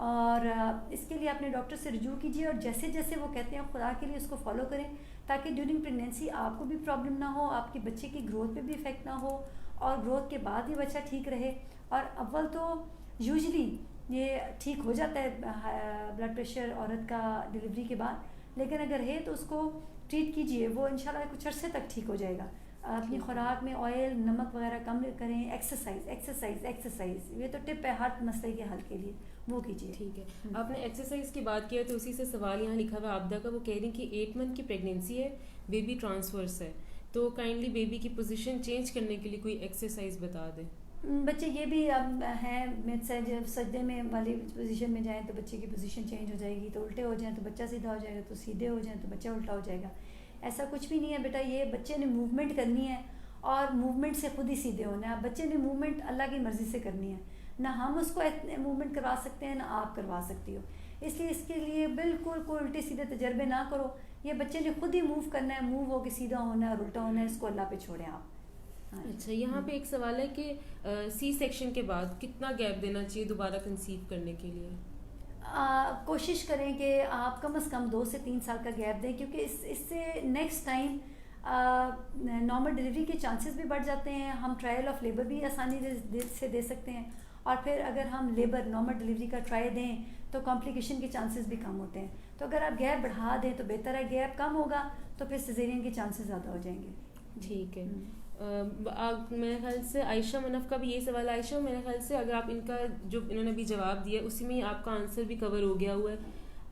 Speaker 2: और इसके लिए अपने डॉक्टर से रजू कीजिए और जैसे जैसे वो कहते हैं खुदा के लिए उसको फॉलो करें, ताकि ड्यूरिंग प्रेगनेंसी आपको भी प्रॉब्लम ना हो, आपके बच्चे की ग्रोथ पे भी इफेक्ट ना हो, और ग्रोथ के बाद ही बच्चा ठीक रहे। और अव्वल तो यूजुअली ये ठीक हो जाता है ब्लड प्रेशर औरत का डिलीवरी के बाद, लेकिन अगर है तो उसको ट्रीट कीजिए, वो इंशाल्लाह कुछ अरसे तक ठीक हो जाएगा। अपनी खुराक में ऑयल नमक वगैरह कम करें, एक्सरसाइज ये तो टिप है हर मसले के हल के लिए, वो कीजिए।
Speaker 1: ठीक है, आपने एक्सरसाइज की बात किया तो उसी से सवाल यहाँ लिखा हुआ आबदा का, वो कह रही कि 8 मंथ की प्रेगनेंसी है, बेबी ट्रांसवर्स है, तो काइंडली बेबी की पोजीशन चेंज करने के लिए कोई एक्सरसाइज बता दें।
Speaker 2: बच्चे ये भी अब हैं जब सजदे में वाली पोजीशन में जाएं तो बच्चे की पोजीशन चेंज हो जाएगी, तो उल्टे हो जाएं तो बच्चा सीधा हो जाएगा, तो सीधे हो जाएं तो बच्चा उल्टा हो जाएगा। ऐसा कुछ भी नहीं है बेटा, ये बच्चे ने मूवमेंट करनी है और मूवमेंट से खुद ही सीधे होना है। बच्चे ने मूवमेंट अल्लाह की मर्ज़ी से करनी है, ना हम उसको मूवमेंट करवा सकते हैं ना आप करवा सकती हो। इसलिए इसके लिए बिल्कुल कोई उल्टे सीधे तजर्बे ना करो, ये बच्चे ने खुद ही मूव करना है, मूव होकर सीधा होना है और उल्टा होना है, इसको अल्लाह पे छोड़ें आप।
Speaker 1: अच्छा, यहाँ पे एक सवाल है कि सी सेक्शन के बाद कितना गैप देना चाहिए दोबारा कंसीव करने के लिए?
Speaker 2: कोशिश करें कि आप कम से कम 2 से 3 साल का गैप दें, क्योंकि इससे नेक्स्ट टाइम नॉर्मल डिलीवरी के चांसेस भी बढ़ जाते हैं। हम ट्रायल ऑफ लेबर भी आसानी से दे सकते हैं, और फिर अगर हम लेबर नॉर्मल डिलीवरी का ट्राई दें तो कॉम्प्लिकेशन के चांसेस भी कम होते हैं। तो अगर आप गैप बढ़ा दें तो बेहतर है, गैप कम होगा तो फिर सिजेरियन के चांसेस ज़्यादा हो जाएंगे।
Speaker 1: ठीक है। मेरे ख्याल से आयशा मनफ का भी ये सवाल है। आयशा, मेरे ख्याल से अगर आप इनका जो इन्होंने अभी जवाब दिया उसी में ही आपका आंसर भी कवर हो गया हुआ है।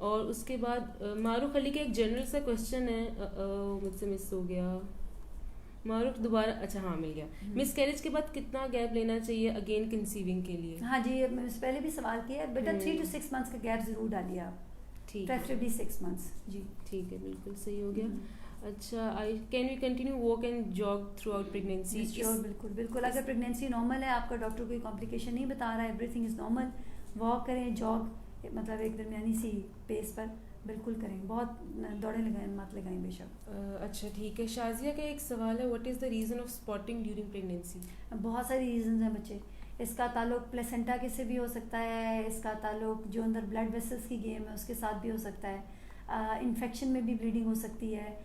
Speaker 1: और उसके बाद मारूफ अली का एक जनरल सा क्वेश्चन है, मुझसे मिस हो गया। मारूफ दोबारा, अच्छा हाँ मिल गया। मिस कैरेज के बाद कितना गैप लेना चाहिए अगेन कंसीविंग के लिए?
Speaker 2: हाँ जी, पहले भी सवाल किया है बेटा, 3 to 6 मंथ्स का गैप जरूर डालिए आप,
Speaker 1: ठीक,
Speaker 2: प्रेफरेबली 6 मंथ्स। जी
Speaker 1: ठीक है, बिल्कुल सही हो गया। अच्छा, can we continue walk and jog throughout pregnancy?
Speaker 2: Sure, बिल्कुल बिल्कुल। अगर प्रेगनेंसी नॉर्मल है, आपका डॉक्टर कोई कॉम्प्लिकेशन नहीं बता रहा है, एवरीथिंग इज़ नॉर्मल, वॉक करें, जॉग मतलब एक दरमियानी सी पेस पर बिल्कुल करें, बहुत दौड़े लगाएं मत लगाएं बेशक।
Speaker 1: अच्छा ठीक है। शाजिया का एक सवाल है, what is the reason of spotting during pregnancy?
Speaker 2: बहुत सारी रीज़न हैं बच्चे, इसका ताल्लुक प्लेसेंटा के से भी हो सकता है, इसका ताल्लुक जो अंदर ब्लड वेसल्स की गेम है उसके साथ भी हो सकता है, इन्फेक्शन में भी ब्लीडिंग हो सकती है,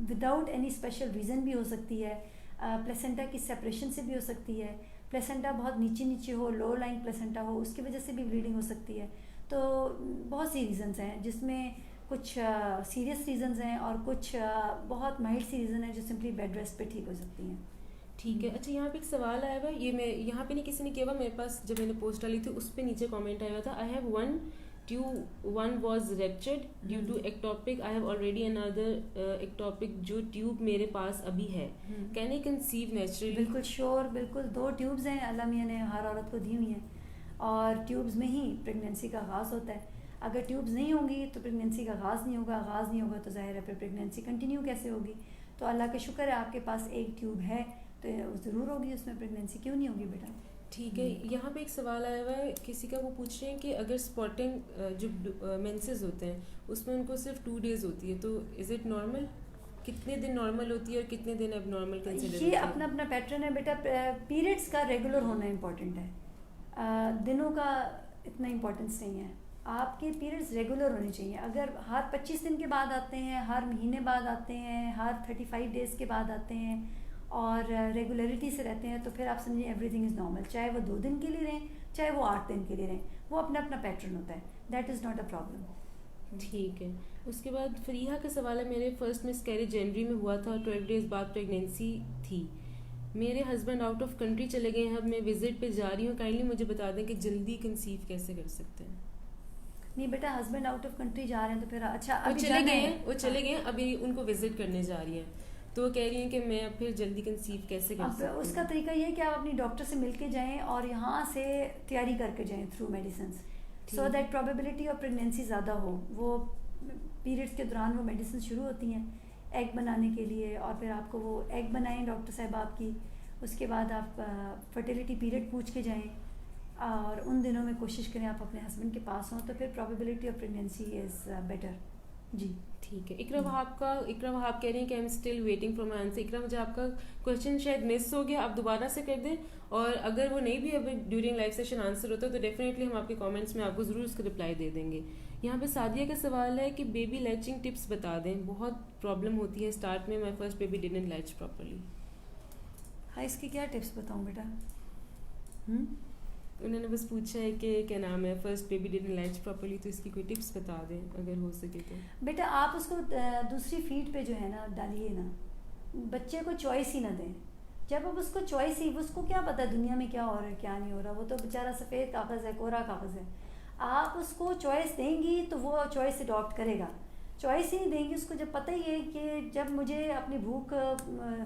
Speaker 2: विदाउट एनी स्पेशल रीज़न भी हो सकती है, प्लेसेंटा की सेपरेशन से भी हो सकती है, प्लेसेंटा बहुत नीचे नीचे हो, लो लाइंग प्लेसेंटा हो, उसकी वजह से भी ब्लीडिंग हो सकती है। तो बहुत सी रीज़न्स हैं, जिसमें कुछ सीरियस रीज़न्स हैं और कुछ बहुत माइल्ड सी रीज़न है जो सिंपली बेड रेस्ट पे ठीक हो सकती हैं।
Speaker 1: ठीक है। अच्छा, यहाँ पे एक सवाल आया हुआ, ये मैं यहाँ पे नहीं किसी ने किया हुआ, मेरे पास जब मैंने पोस्ट डाली थी उस पे नीचे कमेंट आया हुआ था, I have one was ruptured due to ectopic, I have already another ectopic जो ट्यूब मेरे पास अभी है, can I conceive naturally?
Speaker 2: बिल्कुल श्योर, बिल्कुल 2 ट्यूब्स हैं अल्लाह मियाँ ने हर औरत को दी हुई हैं, और ट्यूब्स में ही प्रेगनेंसी का आगाज़ होता है। अगर ट्यूब्स नहीं होंगी तो प्रेगनेंसी का आगाज़ नहीं होगा, आगाज़ नहीं होगा तो ज़ाहिर है फिर प्रेगनेंसी कंटिन्यू कैसे होगी। तो अल्लाह का शुक्र है आपके पास एक ट्यूब है, तो ज़रूर होगी उसमें प्रेगनेंसी, क्यों नहीं होगी बेटा।
Speaker 1: ठीक है। यहाँ पे एक सवाल आया हुआ है किसी का, वो पूछ रहे हैं कि अगर स्पॉटिंग जो मेंसेस होते हैं उसमें उनको सिर्फ 2 days होती है, तो इज़ इट नॉर्मल? कितने दिन नॉर्मल होती है और कितने दिन अब नॉर्मल कंसिडर?
Speaker 2: ये अपना अपना पैटर्न है बेटा, पीरियड्स का रेगुलर होना इम्पॉर्टेंट है, दिनों का इतना इम्पोर्टेंस नहीं है। आपके पीरियड्स रेगुलर होने चाहिए। अगर हर 25 दिन के बाद आते हैं, हर महीने बाद आते हैं, हर 35 डेज़ के बाद आते हैं और रेगुलरिटी से रहते हैं, तो फिर आप समझिए एवरीथिंग इज़ नॉर्मल, चाहे वो 2 दिन के लिए रहें चाहे वो 8 दिन के लिए रहें, वो अपना अपना पैटर्न होता है, that is not a problem.
Speaker 1: ठीक है। उसके बाद फरीहा का सवाल है, मेरे फर्स्ट मिसकैरेज जनवरी में हुआ था, 12 days बाद प्रेगनेंसी थी, मेरे हस्बैंड आउट ऑफ कंट्री चले गए हैं, अब मैं विजिट पे जा रही हूँ, काइंडली मुझे बता दें कि जल्दी कंसीव कैसे कर सकते हैं।
Speaker 2: नहीं बेटा, हस्बैंड आउट ऑफ कंट्री जा रहे हैं तो फिर अच्छा
Speaker 1: वो
Speaker 2: अभी
Speaker 1: चले
Speaker 2: जाना
Speaker 1: गए
Speaker 2: है।
Speaker 1: हैं, वो चले गए हैं, अभी उनको विजिट करने जा रही हैं, तो वो कह रही हैं कि मैं अब फिर जल्दी कंसीव कैसे कर सकती
Speaker 2: अब
Speaker 1: हूँ।
Speaker 2: उसका तरीका ये है कि आप अपनी डॉक्टर से मिलके जाएं और यहाँ से तैयारी करके जाएं through medicine, so that probability of pregnancy ज़्यादा हो। वो पीरियड्स के दौरान वो मेडिसिन शुरू होती हैं एग बनाने के लिए, और फिर आपको वो एग बनाएं डॉक्टर साहब आपकी, उसके बाद आप फर्टिलिटी पीरियड पूछ के जाएं, और उन दिनों में कोशिश करें आप अपने हस्बैंड के पास हों, तो फिर probability of pregnancy is better. जी
Speaker 1: ठीक है। इकरा वहाब कह रही हैं कि I am still waiting for my answer. Iqra, मुझे आपका क्वेश्चन शायद मिस हो गया, आप दोबारा से कर दें, और अगर वो नहीं भी अभी ड्यूरिंग लाइव सेशन आंसर होता है तो डेफिनेटली हम आपके कमेंट्स में आपको ज़रूर उसका रिप्लाई दे देंगे। यहाँ पे सादिया का सवाल है कि बेबी लैचिंग टिप्स बता दें, बहुत प्रॉब्लम होती है स्टार्ट में, my first baby didn't latch properly.
Speaker 2: हाँ, इसकी क्या टिप्स बताऊँ बेटा?
Speaker 1: उन्होंने बस पूछा है कि क्या नाम है, first baby didn't latch properly, तो इसकी कोई टिप्स बता दें अगर हो सके तो।
Speaker 2: बेटा आप उसको दूसरी फीड पे जो है ना डालिए ना, बच्चे को चॉइस ही ना दें। जब अब उसको चॉइस ही, उसको क्या पता दुनिया में क्या हो रहा है क्या नहीं हो रहा, वो तो बेचारा सफ़ेद कागज़ है, कोरा कागज़ है। आप उसको चॉइस देंगी तो वो चॉइस अडॉप्ट करेगा। चॉइस ही नहीं देंगी उसको, जब पता ही है कि जब मुझे अपनी भूख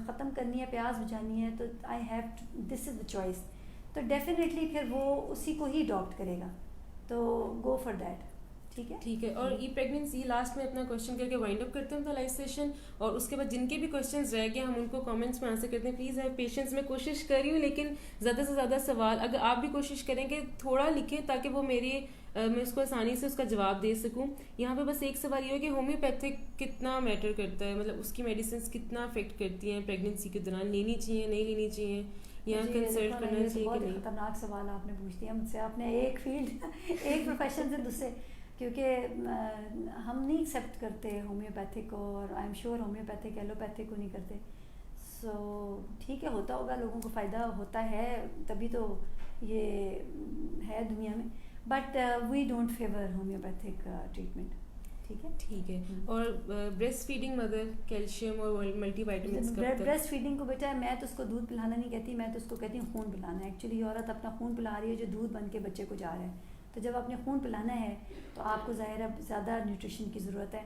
Speaker 2: ख़त्म करनी है, प्यास बुझानी है, तो I have this is the choice, तो डेफिनेटली फिर वो उसी को ही अडॉप्ट करेगा। तो गो फॉर दैट। ठीक है।
Speaker 1: और ई प्रेगनेंसी लास्ट में अपना क्वेश्चन करके वाइंड अप करते हैं लाइव सेशन, और उसके बाद जिनके भी क्वेश्चंस रह गए हम उनको कमेंट्स में आंसर करते हैं। प्लीज़ है पेशेंस, में कोशिश कर रही हूँ, लेकिन ज़्यादा से ज़्यादा सवाल अगर आप भी कोशिश करेंगे थोड़ा लिखें ताकि वो मैं उसको आसानी से उसका जवाब दे सकूं। यहाँ पे बस एक सवाल ये है कि होम्योपैथिक कितना मैटर करता है, मतलब उसकी मेडिसिन कितना अफेक्ट करती हैं प्रेगनेंसी के दौरान, लेनी चाहिए नहीं लेनी चाहिए, या कंसल्ट करना चाहिए कि नहीं?
Speaker 2: खतरनाक सवाल आपने पूछ दिया मुझसे, आपने एक फील्ड एक प्रोफेशन से दूसरे, क्योंकि हम नहीं एक्सेप्ट करते होम्योपैथिक को, और I am sure homeopathic allopathic को नहीं करते। सो ठीक है, होता होगा, लोगों को फ़ायदा होता है तभी तो ये है दुनिया में, but we don't favour homoeopathic treatment. ठीक है।
Speaker 1: और ब्रेस्ट फीडिंग मदर कैल्शियम और मल्टीविटामिन्स का
Speaker 2: ब्रेस्ट फीडिंग को बेटा मैं तो उसको दूध पिलाना नहीं कहती, मैं तो उसको कहती हूँ खून पिलाना। एक्चुअली औरत अपना खून पिला रही है जो दूध बन के बच्चे को जा रहा है, तो जब आपने खून पिलाना है तो आपको ज़ाहिर है ज़्यादा न्यूट्रिशन की ज़रूरत है,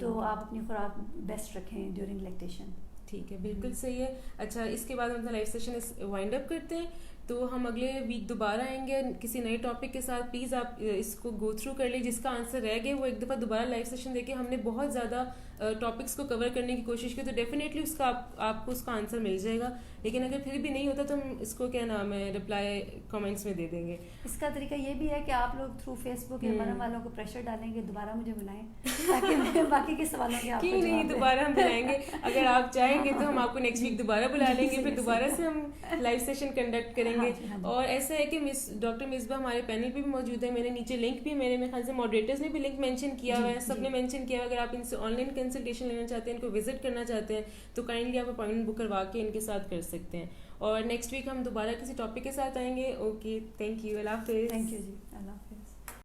Speaker 2: तो आप अपनी खुराक बेस्ट रखें ड्यूरिंग लैक्टेशन।
Speaker 1: ठीक है, बिल्कुल सही है। अच्छा, इसके बाद हम अपना लाइव सेशन वाइंड अप करते हैं, तो हम अगले वीक दोबारा आएंगे किसी नए टॉपिक के साथ। प्लीज़ आप इसको गो थ्रू कर लीजिए, जिसका आंसर रह गए वो एक दफ़ा दोबारा लाइव सेशन देके, हमने बहुत ज़्यादा टॉपिक्स को कवर करने की कोशिश की, तो डेफिनेटली उसका आपको उसका आंसर मिल जाएगा। लेकिन अगर फिर भी नहीं होता तो हम इसको क्या नाम है रिप्लाई कमेंट्स में दे देंगे।
Speaker 2: इसका तरीका ये भी है कि आप लोग थ्रू फेसबुक या मरम वालों को प्रेशर डालेंगे, दोबारा मुझे बुलाएं ताकि मैं बाकी के सवालों के आपको
Speaker 1: क्यों नहीं, दोबारा हम बुलाएंगे। अगर आप चाहेंगे तो हम आपको नेक्स्ट वीक दोबारा बुला लेंगे, फिर दोबारा से हम लाइव सेशन कंडक्ट करेंगे। और ऐसा है कि डॉक्टर मिसबा हमारे पैनल पे भी मौजूद है, मैंने नीचे लिंक भी, मेरे ख्याल से मॉडरेटर्स ने भी लिंक मेंशन किया हुआ है, सबने मेंशन किया है। अगर आप इनसे ऑनलाइन कंसल्टेशन लेना चाहते हैं, इनको विजिट करना चाहते हैं, तो काइंडली आप अपॉइंटमेंट बुक करवा के इनके साथ कर सकते हैं। और नेक्स्ट वीक हम दोबारा किसी टॉपिक के साथ आएंगे। ओके, थैंक यू, अल्लाह हाफिज़।
Speaker 2: थैंक यू जी, अल्लाह हाफिज़।